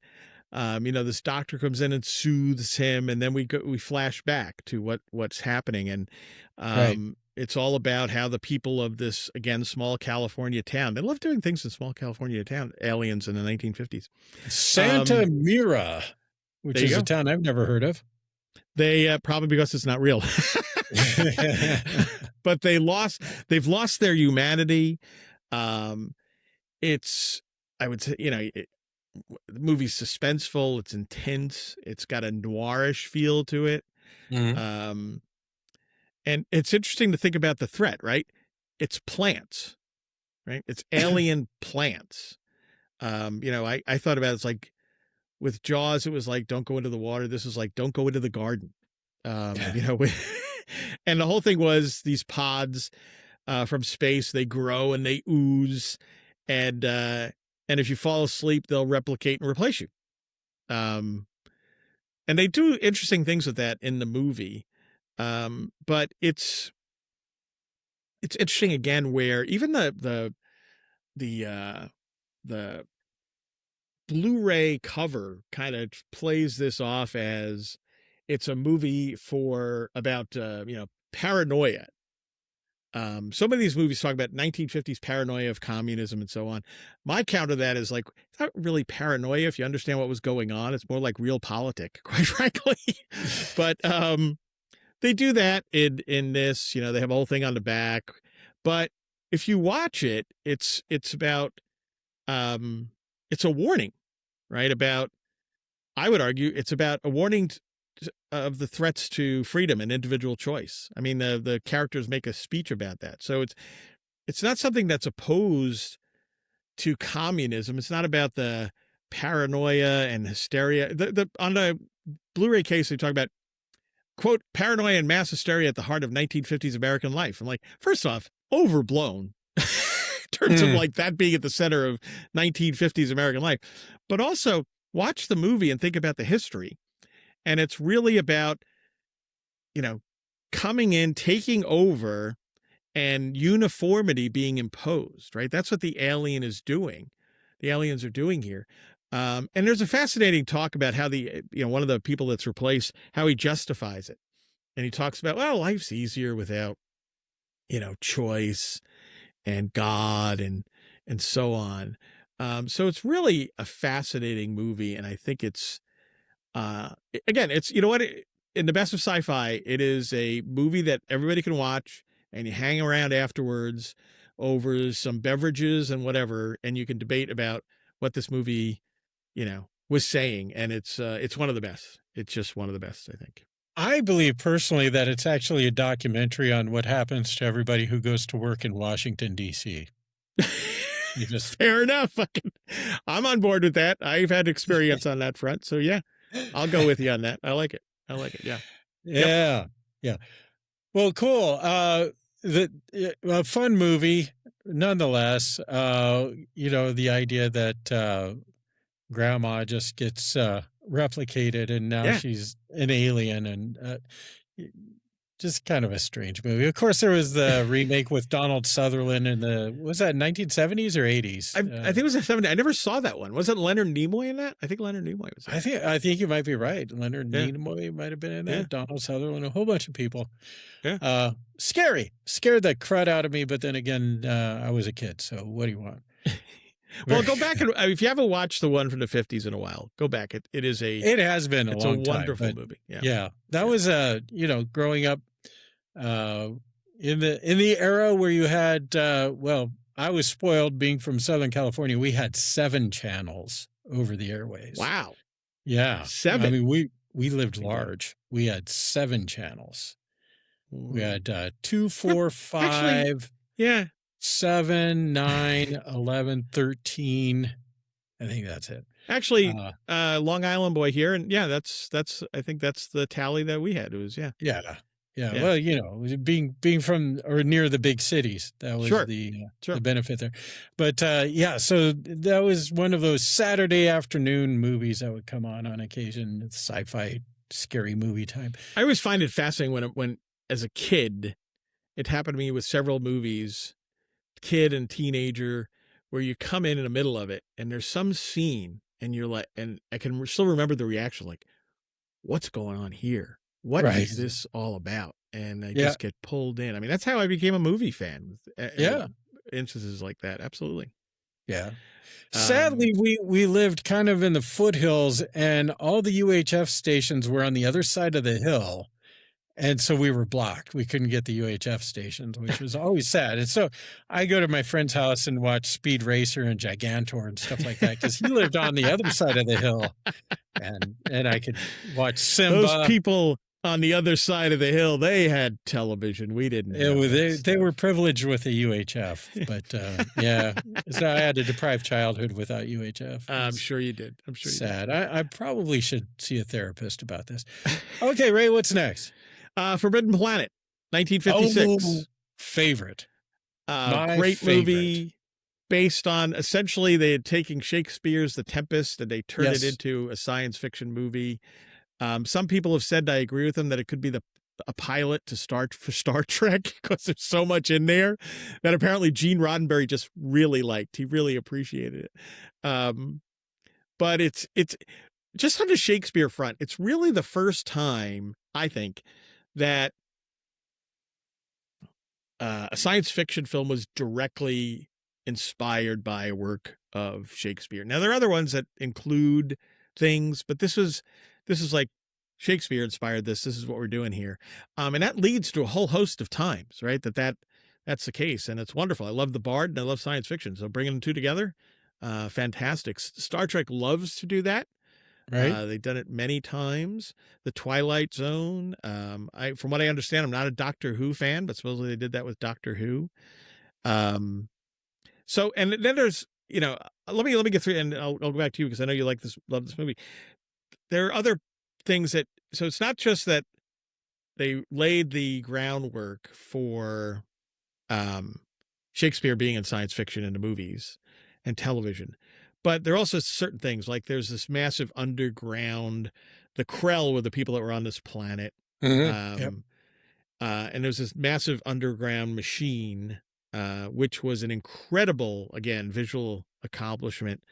this doctor comes in and soothes him. And then we flash back to what's happening. And, It's all about how the people of this, again, small California town, they love doing things in small California town, aliens in the 1950s. Santa Mira, which is a town I've never heard of. They probably because it's not real. But they've lost their humanity. It's, I would say, the movie's suspenseful. It's intense. It's got a noirish feel to it. Mm-hmm. And it's interesting to think about the threat, right? It's plants, right? It's alien plants. I thought about it's like with Jaws, it was like, don't go into the water. This is like, don't go into the garden. And the whole thing was these pods from space, they grow and they ooze. And if you fall asleep, they'll replicate and replace you. And they do interesting things with that in the movie. But it's interesting again, where even the Blu-ray cover kind of plays this off as it's a movie about paranoia. Some of these movies talk about 1950s paranoia of communism and so on. My counter to that is like, it's not really paranoia if you understand what was going on. It's more like realpolitik, quite frankly. But they do that in this, they have a whole thing on the back. But if you watch it, it's about, it's a warning, right? I would argue it's about a warning of the threats to freedom and individual choice. I mean, the characters make a speech about that. So it's not something that's opposed to communism. It's not about the paranoia and hysteria. On the Blu-ray case, they talk about, quote, paranoia and mass hysteria at the heart of 1950s American life. I'm like, first off, overblown in terms of like that being at the center of 1950s American life. But also watch the movie and think about the history. And it's really about, coming in, taking over, and uniformity being imposed, right? That's what the alien is doing. The aliens are doing here. And there's a fascinating talk about how one of the people that's replaced, how he justifies it. And he talks about, well, life's easier without, choice and God and so on. So it's really a fascinating movie. And I think it's, again, it's, in the best of sci-fi, it is a movie that everybody can watch and you hang around afterwards over some beverages and whatever. And you can debate about what this movie, was saying. And it's one of the best. It's just one of the best, I think. I believe personally that it's actually a documentary on what happens to everybody who goes to work in Washington, D.C. Fair enough. I'm on board with that. I've had experience on that front. So yeah, I'll go with you on that. I like it. Yeah. Yeah. Yep. Yeah. Well, cool. A fun movie nonetheless. The idea that grandma just gets replicated and now she's an alien and just kind of a strange movie. Of course, there was the remake with Donald Sutherland in was that 1970s or 80s? I think it was a 70. I never saw that one. Wasn't Leonard Nimoy in that? I think Leonard Nimoy was. I think you might be right. Leonard Nimoy might have been in that. Yeah. Donald Sutherland, a whole bunch of people. Yeah. Scary, scared the crud out of me. But then again, I was a kid, so what do you want? Well, go back and if you haven't watched the one from the 50s in a while, go back. It has been a long time. It's a wonderful movie. Yeah, that was growing up in the era where you had I was spoiled being from Southern California. We had 7 channels over the airways. Wow. Yeah. 7. I mean, we lived large. We had 7 channels. We had 2, 4, 5. Actually, yeah. 7, 9, 11, 13. I think that's it. Actually, Long Island boy here, and that's I think that's the tally that we had. It was Yeah. Well, being from or near the big cities, that was the benefit there. But so that was one of those Saturday afternoon movies that would come on occasion. It's sci-fi scary movie time. I always find it fascinating when as a kid, it happened to me with several movies, kid and teenager, where you come in the middle of it and there's some scene and you're like, and I can still remember the reaction, like, what's going on here? What is this all about? And I just get pulled in. I mean, that's how I became a movie fan. Instances like that. Absolutely. Yeah. Sadly, we lived kind of in the foothills and all the UHF stations were on the other side of the hill. And so we were blocked. We couldn't get the UHF stations, which was always sad. And so I go to my friend's house and watch Speed Racer and Gigantor and stuff like that because he lived on the other side of the hill. And I could watch Simba. Those people on the other side of the hill, they had television. We didn't. They were privileged with the UHF. But so I had a deprived childhood without UHF. I'm sure you did. I'm sure sad. You did. I probably should see a therapist about this. Okay, Ray, what's next? Forbidden Planet, 1956. Oh, favorite. Great movie based on, essentially, they had taken Shakespeare's The Tempest and they turned it into a science fiction movie. Some people have said, I agree with them, that it could be a pilot for Star Trek because there's so much in there that apparently Gene Roddenberry just really liked. He really appreciated it. But it's just on the Shakespeare front. It's really the first time, I think, that a science fiction film was directly inspired by a work of Shakespeare. Now, there are other ones that include things, but this is like Shakespeare inspired this. This is what we're doing here. And that leads to a whole host of times, right? That's the case. And it's wonderful. I love the Bard and I love science fiction. So bringing the two together, fantastic. Star Trek loves to do that. Right. They've done it many times. The Twilight Zone. From what I understand, I'm not a Doctor Who fan, but supposedly they did that with Doctor Who. So, and then there's, let me get through, and I'll go back to you because I know you love this movie. There are other things so it's not just that they laid the groundwork for Shakespeare being in science fiction in the movies and television, but there are also certain things like there's this massive underground, the Krell were the people that were on this planet. And there's this massive underground machine, which was an incredible, again, visual accomplishment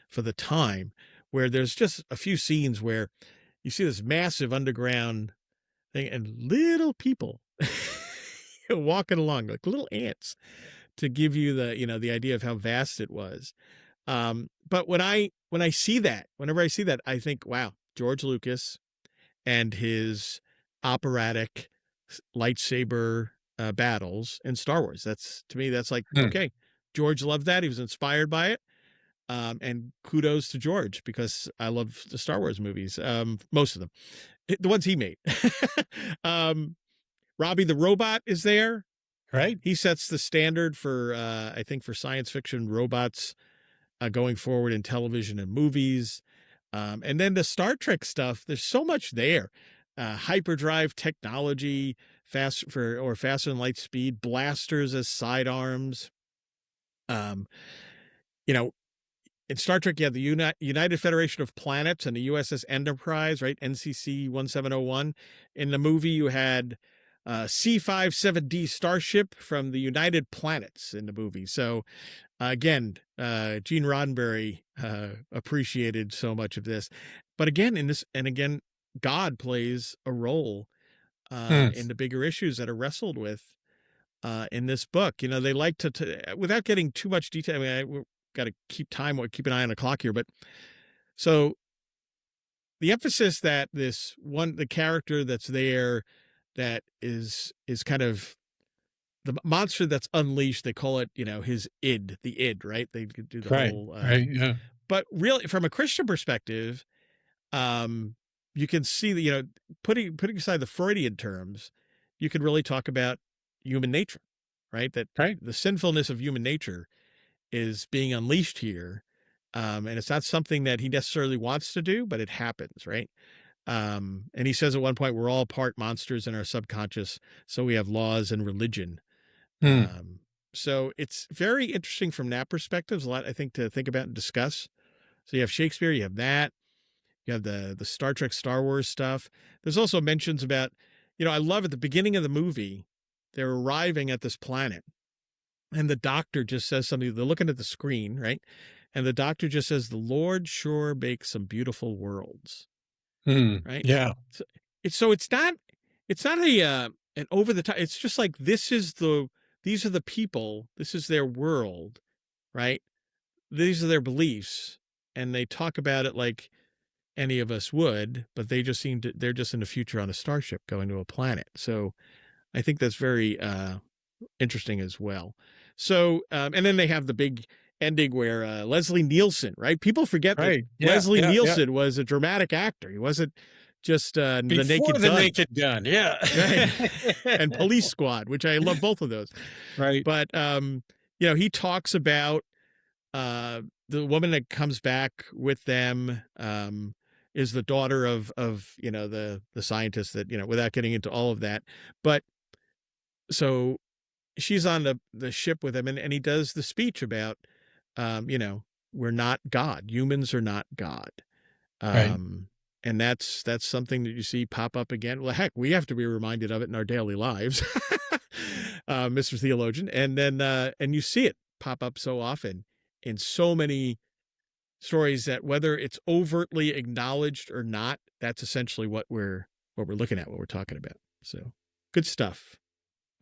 for the time, where there's just a few scenes where you see this massive underground thing and little people walking along like little ants to give you the idea of how vast it was. But whenever I see that, I think, wow, George Lucas and his operatic lightsaber battles in Star Wars. To me, that's like, okay, George loved that. He was inspired by it. And kudos to George because I love the Star Wars movies. Most of them, the ones he made. Robbie the Robot is there. Right. He sets the standard for, I think, for science fiction robots going forward in television and movies. And then the Star Trek stuff, there's so much there. Hyperdrive technology, faster than light speed, blasters as sidearms. In Star Trek, you have the United Federation of Planets and the USS Enterprise, right? NCC 1701. In the movie, you had C-57D starship from the United Planets in the movie. So again, Gene Roddenberry appreciated so much of this. But again, in this, and again, God plays a role in the bigger issues that are wrestled with in this book. You know, they like to without getting too much detail. I mean, we've got to keep an eye on the clock here. But so the emphasis that the character that's there, that is kind of the monster that's unleashed, they call it, you know, his the id, right? They do the whole, right. Yeah. But really from a Christian perspective, you can see that, you know, putting aside the Freudian terms, you can really talk about human nature, right? That the sinfulness of human nature is being unleashed here. And it's not something that he necessarily wants to do, but it happens, right? And he says at one point, we're all part monsters in our subconscious, so we have laws and religion. So it's very interesting from that perspective. There's a lot, I think, to think about and discuss. So you have Shakespeare, you have that, you have the Star Trek, Star Wars stuff. There's also mentions about, you know, I love at the beginning of the movie, they're arriving at this planet and the doctor just says something. They're looking at the screen, right? And the doctor just says, the Lord sure makes some beautiful worlds. Right. Yeah. So it's not an over the top. It's just like, these are the people, this is their world, right? These are their beliefs. And they talk about it like any of us would, but they're just in the future on a starship going to a planet. So I think that's very interesting as well. So, and then they have the big ending where Leslie Nielsen, right? People forget that Leslie Nielsen was a dramatic actor. He wasn't just the Naked Gun. Yeah. Right. And Police Squad, which I love both of those. Right. But, you know, he talks about the woman that comes back with them is the daughter of you know, the scientist that, you know, without getting into all of that. But so she's on the ship with him, and he does the speech about, you know, we're not God. Humans are not God. And that's something that you see pop up again. Well, heck, we have to be reminded of it in our daily lives, Mr. Theologian. And then, and you see it pop up so often in so many stories that whether it's overtly acknowledged or not, that's essentially what we're looking at, what we're talking about. So good stuff.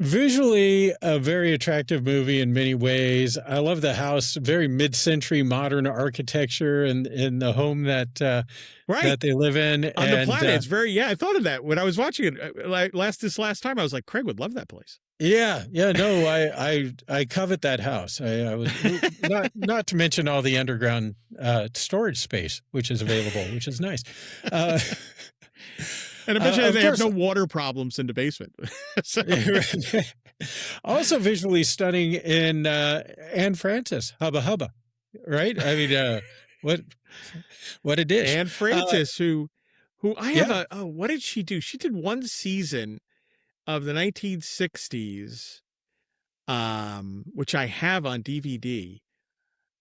Visually, a very attractive movie in many ways. I love the house, very mid-century modern architecture in the home that they live in. On the planet, it's very, I thought of that when I was watching it this last time. I was like, Craig would love that place. Yeah. No, I covet that house. I was not to mention all the underground storage space which is available, which is nice. And eventually they have no water problems in the basement. Also visually stunning in Anne Francis, Hubba Hubba, right? I mean, what a dish. Anne Francis, who I have what did she do? She did one season of the 1960s, which I have on DVD,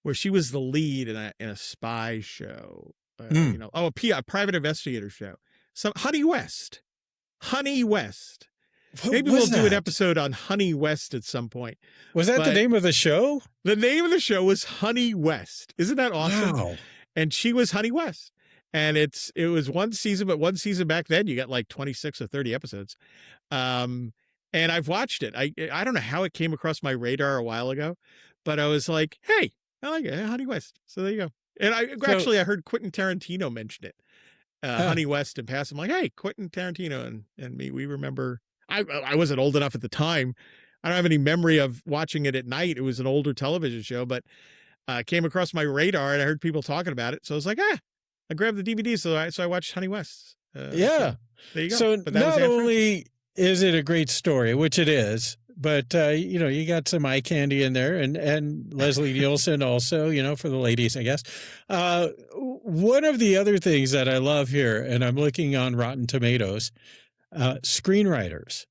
where she was the lead in a spy show, you know, a private investigator show. So Honey West. Maybe we'll do an episode on Honey West at some point. Was that the name of the show? The name of the show was Honey West. Isn't that awesome? Wow. And she was Honey West. And it was one season, but one season back then you got like 26 or 30 episodes. And I've watched it. I don't know how it came across my radar a while ago, but I was like, hey, I like it. Honey West. So there you go. And I heard Quentin Tarantino mention it. Honey West and pass. I'm like, hey, Quentin Tarantino and me, we remember. I wasn't old enough at the time. I don't have any memory of watching it at night. It was an older television show, but came across my radar and I heard people talking about it. So I was like, I grabbed the DVD. So I watched Honey West. So there you go. So not only is it a great story, which it is, but you know, you got some eye candy in there, and Leslie Nielsen also, you know, for the ladies, I guess. One of the other things that I love here, and I'm looking on Rotten Tomatoes, screenwriters: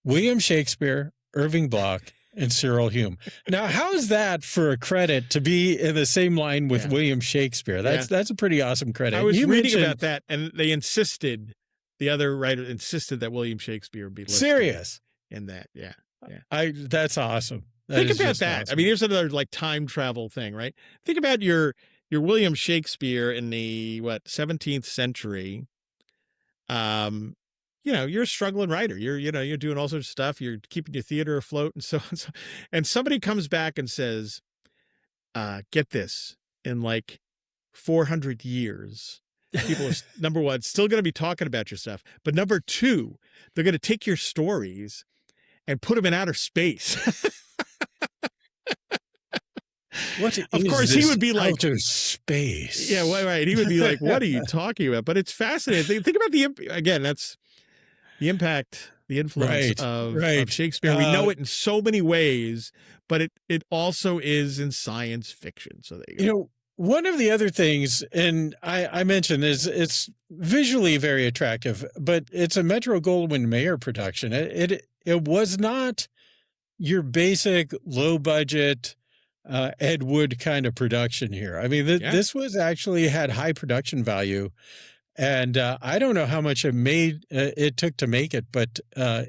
William Shakespeare, Irving Bloch, and Cyril Hume. Now, how's that for a credit to be in the same line with William Shakespeare? That's a pretty awesome credit. I was reading about that, and they insisted the other writer insisted that William Shakespeare be listed Serious. in that. Yeah. Yeah. That's awesome. Think about that. Awesome. I mean, here's another like time travel thing, right? Think about your William Shakespeare in the 17th century. You're a struggling writer. You're doing all sorts of stuff. You're keeping your theater afloat and so on. And somebody comes back and says, get this, in like 400 years, people are, number one, still going to be talking about your stuff. But number two, they're going to take your stories and put them in outer space. Of course, he would be like outer space. Yeah, right. He would be like, "What are you talking about?" But it's fascinating. Think about that's the impact, the influence of Shakespeare. We know it in so many ways, but it also is in science fiction. So there you go. One of the other things, and I mentioned is it's visually very attractive, but it's a Metro-Goldwyn-Mayer production. It was not your basic low budget Ed Wood kind of production here. I mean, this was actually had high production value, and I don't know how much it took to make it, but I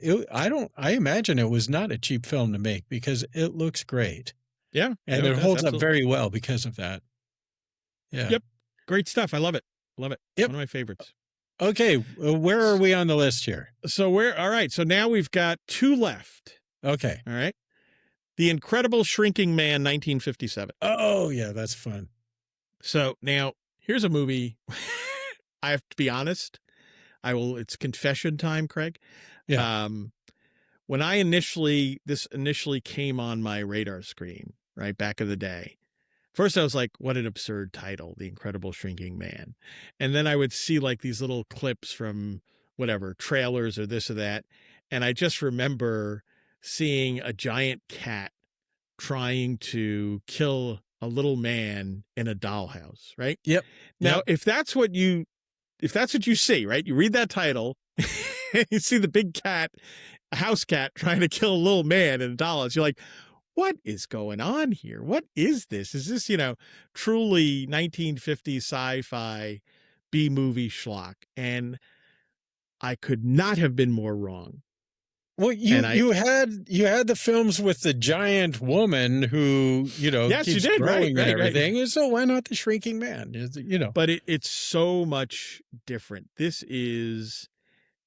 imagine it was not a cheap film to make because it looks great. Yeah, and it holds up very well because of that. Yeah. Yep. Great stuff. I love it. Love it. Yep. One of my favorites. Okay, where are we on the list here? So all right. So now we've got two left. Okay. All right. The Incredible Shrinking Man, 1957. Oh, yeah, that's fun. So now here's a movie. I have to be honest. It's confession time, Craig. Yeah. When this initially came on my radar screen, right back in the day, first I was like, what an absurd title, The Incredible Shrinking Man. And then I would see like these little clips from whatever, trailers or this or that. And I just remember seeing a giant cat trying to kill a little man in a dollhouse, right? Yep. Now, if that's what you see, right? You read that title, you see the big cat, a house cat trying to kill a little man in a dollhouse. You're like, what is going on here? What is this? Is this, truly 1950s sci-fi B-movie schlock? And I could not have been more wrong. Well, you had the films with the giant woman who, yes, keeps you did. growing Right, and everything. And so why not the Shrinking Man? But it's so much different. This is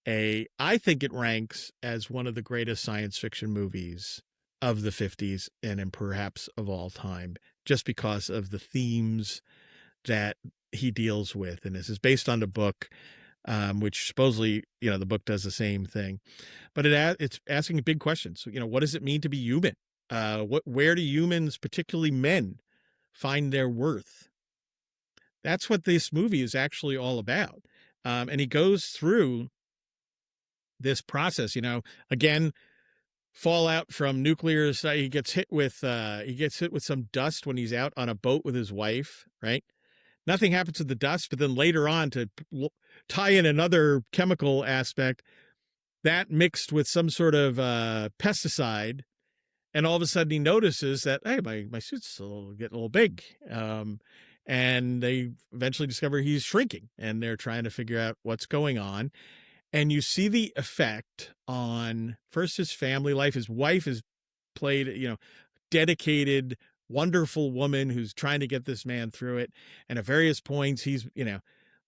I think it ranks as one of the greatest science fiction movies of the 50s and perhaps of all time, just because of the themes that he deals with. And this is based on the book, which supposedly, the book does the same thing, but it's asking big questions. So, what does it mean to be human? Where do humans, particularly men, find their worth? That's what this movie is actually all about. And he goes through this process, again, fallout from nuclear. He gets hit with some dust when he's out on a boat with his wife, right? Nothing happens to the dust, but then later on, to tie in another chemical aspect, that mixed with some sort of pesticide, and all of a sudden he notices that, hey, my suit's getting a little big, and they eventually discover he's shrinking, and they're trying to figure out what's going on. And you see the effect on first his family life. His wife is played, dedicated, wonderful woman who's trying to get this man through it. And at various points, he's,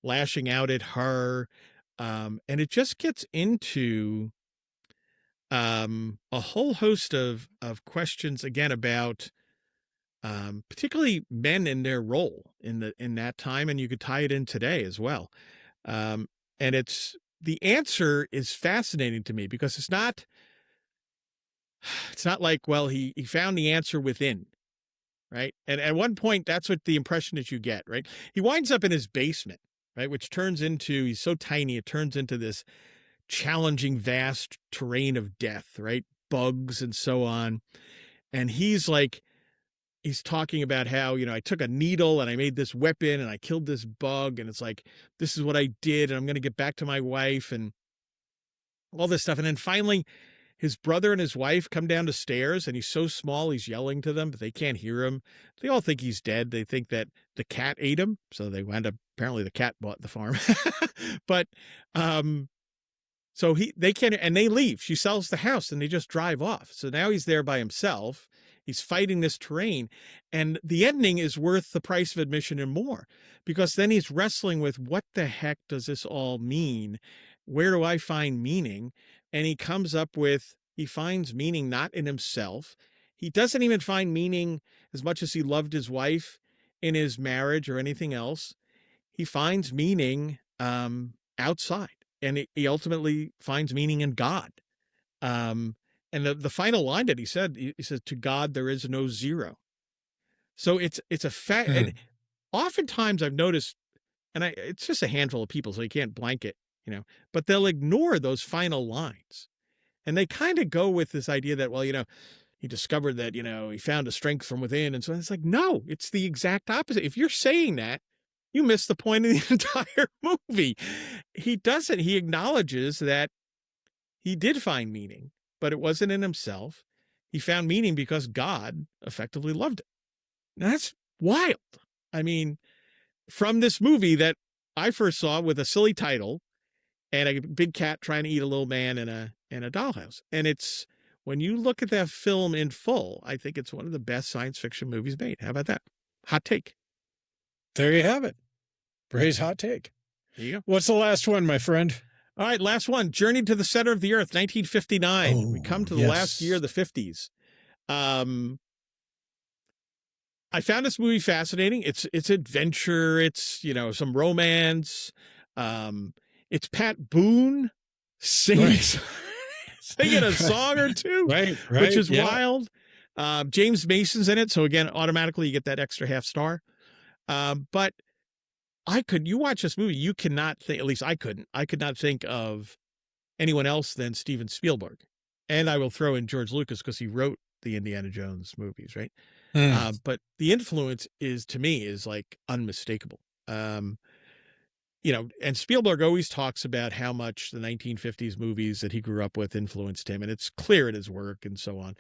lashing out at her. And it just gets into a whole host of questions, again, about particularly men and their role in that time. And you could tie it in today as well. And the answer is fascinating to me because it's not like, well, he found the answer within. Right. And at one point, that's what the impression that you get. Right. He winds up in his basement. Right. Which turns into, he's so tiny, it turns into this challenging, vast terrain of death. Right. Bugs and so on. And he's talking about how, I took a needle and I made this weapon and I killed this bug. And it's like, this is what I did. And I'm going to get back to my wife and all this stuff. And then finally, his brother and his wife come down the stairs and he's so small, he's yelling to them, but they can't hear him. They all think he's dead. They think that the cat ate him. So they wound up, apparently the cat bought the farm. But So they can't, and they leave. She sells the house and they just drive off. So now he's there by himself. He's fighting this terrain, and the ending is worth the price of admission and more, because then he's wrestling with, what the heck does this all mean? Where do I find meaning? And he comes up with, he finds meaning not in himself. He doesn't even find meaning as much as he loved his wife in his marriage or anything else. He finds meaning outside, and he ultimately finds meaning in God. And the final line that he said, he says, "To God there is no zero." So it's a fact. And oftentimes I've noticed, and it's just a handful of people, so you can't blanket, but they'll ignore those final lines, and they kind of go with this idea that, well, he discovered that, he found a strength from within, and so it's like, no, it's the exact opposite. If you're saying that, you miss the point of the entire movie. He doesn't. He acknowledges that he did find meaning, but it wasn't in himself. He found meaning because God effectively loved him. Now, that's wild. I mean, from this movie that I first saw with a silly title and a big cat trying to eat a little man in a dollhouse. And it's, when you look at that film in full, I think it's one of the best science fiction movies made. How about that? Hot take. There you have it. Ray's hot take. There you go. What's the last one, my friend? All right, last one. Journey to the Center of the Earth, 1959. We come to the last year of the 50s. I found this movie fascinating. It's adventure. It's, some romance. It's Pat Boone singing a song or two, right, which is wild. James Mason's in it, so again, automatically you get that extra half star. But you watch this movie, you cannot think, at least I could not think of anyone else than Steven Spielberg. And I will throw in George Lucas because he wrote the Indiana Jones movies, right? But the influence to me is like unmistakable. And Spielberg always talks about how much the 1950s movies that he grew up with influenced him, and it's clear in his work and so on.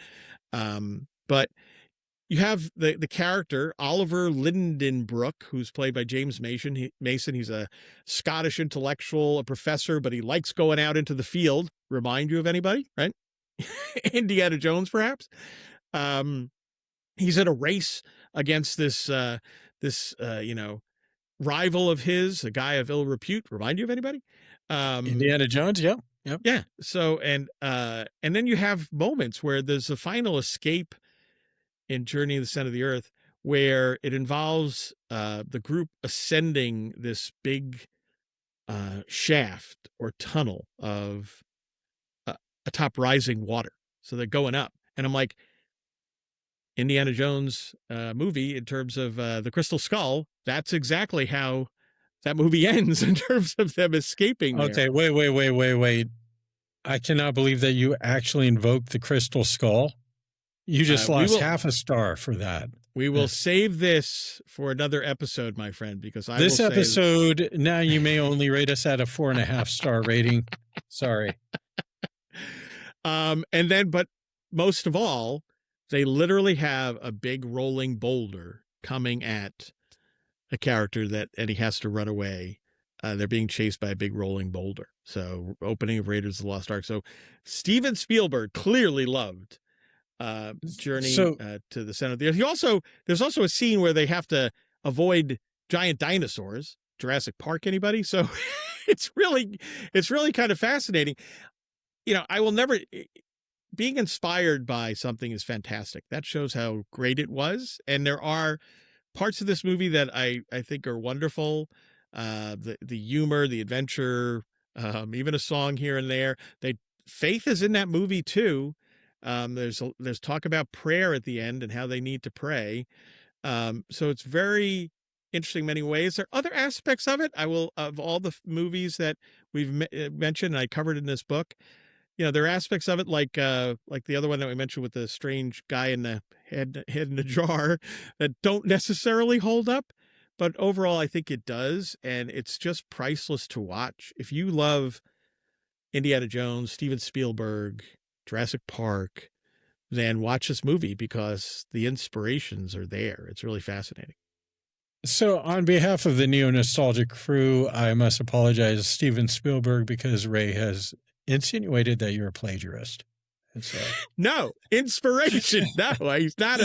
But you have the character Oliver Lindenbrook, who's played by James Mason. He's a Scottish intellectual, a professor, but he likes going out into the field. Remind you of anybody, right? Indiana Jones, perhaps. He's in a race against this rival of his, a guy of ill repute. Remind you of anybody? Indiana Jones. Yep. Yeah. So, and then you have moments where there's a final escape in Journey to the Center of the Earth, where it involves the group ascending this big shaft or tunnel of atop rising water. So they're going up. And I'm like, Indiana Jones movie in terms of the Crystal Skull, that's exactly how that movie ends in terms of them escaping there. Okay, wait. I cannot believe that you actually invoked the Crystal Skull. You just lost half a star for that. We will save this for another episode, my friend, because this episode, now you may only rate us at a 4.5 star rating. Sorry. But most of all, they literally have a big rolling boulder coming at a character and he has to run away. They're being chased by a big rolling boulder. So opening of Raiders of the Lost Ark. So Steven Spielberg clearly loved Journey to the Center of the Earth. There's also a scene where they have to avoid giant dinosaurs. Jurassic Park, anybody? So it's really kind of fascinating. I will never, being inspired by something is fantastic. That shows how great it was. And there are parts of this movie that I think are wonderful. The humor, the adventure, even a song here and there. Faith is in that movie too. There's talk about prayer at the end and how they need to pray. So it's very interesting in many ways. There are other aspects of it. Of all the movies that we've mentioned, and I covered in this book, there are aspects of it like the other one that we mentioned with the strange guy in the head in the jar that don't necessarily hold up. But overall, I think it does. And it's just priceless to watch. If you love Indiana Jones, Steven Spielberg, Jurassic Park, then watch this movie because the inspirations are there. It's really fascinating. So on behalf of the NeoNostalgia crew, I must apologize to Steven Spielberg because Ray has insinuated that you're a plagiarist. No, inspiration. No, he's not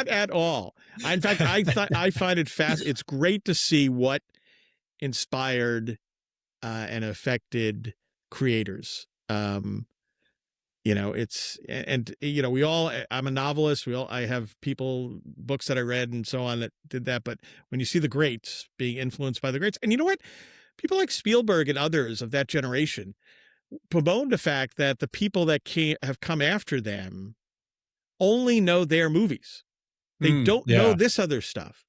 at all. In fact, I find it it's great to see what inspired and affected creators. You know, I'm a novelist. I have books that I read and so on that did that. But when you see the greats being influenced by the greats, and you know what? People like Spielberg and others of that generation bemoaned the fact that the people that have come after them only know their movies. They don't know this other stuff.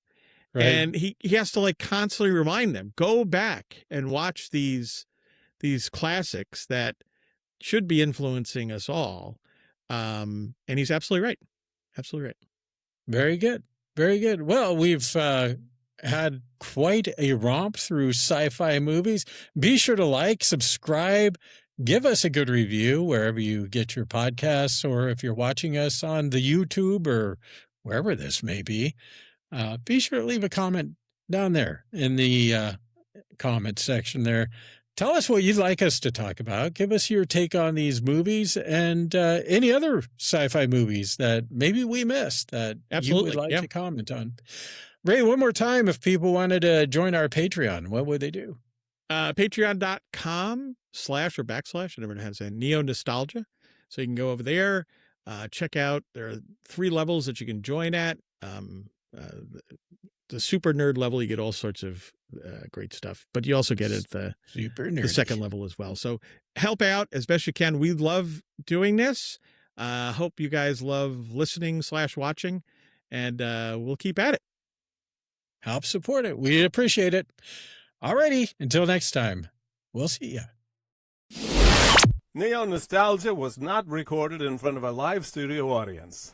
Right. And he has to like constantly remind them, go back and watch these classics that should be influencing us all. And he's absolutely right. Absolutely right. Very good. Very good. Well, we've had quite a romp through sci-fi movies. Be sure to like, subscribe, give us a good review wherever you get your podcasts, or if you're watching us on the YouTube or wherever this may be. Be sure to leave a comment down there in the comment section there. Tell us what you'd like us to talk about. Give us your take on these movies and any other sci-fi movies that maybe we missed that you would like to comment on. Ray, one more time, if people wanted to join our Patreon, what would they do? Patreon.com/ or backslash, I never know how to say it, NeoNostalgia. So you can go over there, check out, there are 3 levels that you can join at. The super nerd level, you get all sorts of great stuff, but you also get it at the second level as well. So help out as best you can. We love doing this. Hope you guys love listening / watching, and we'll keep at it. Help support it. We appreciate it. Alrighty, until next time, we'll see ya. NeoNostalgia was not recorded in front of a live studio audience.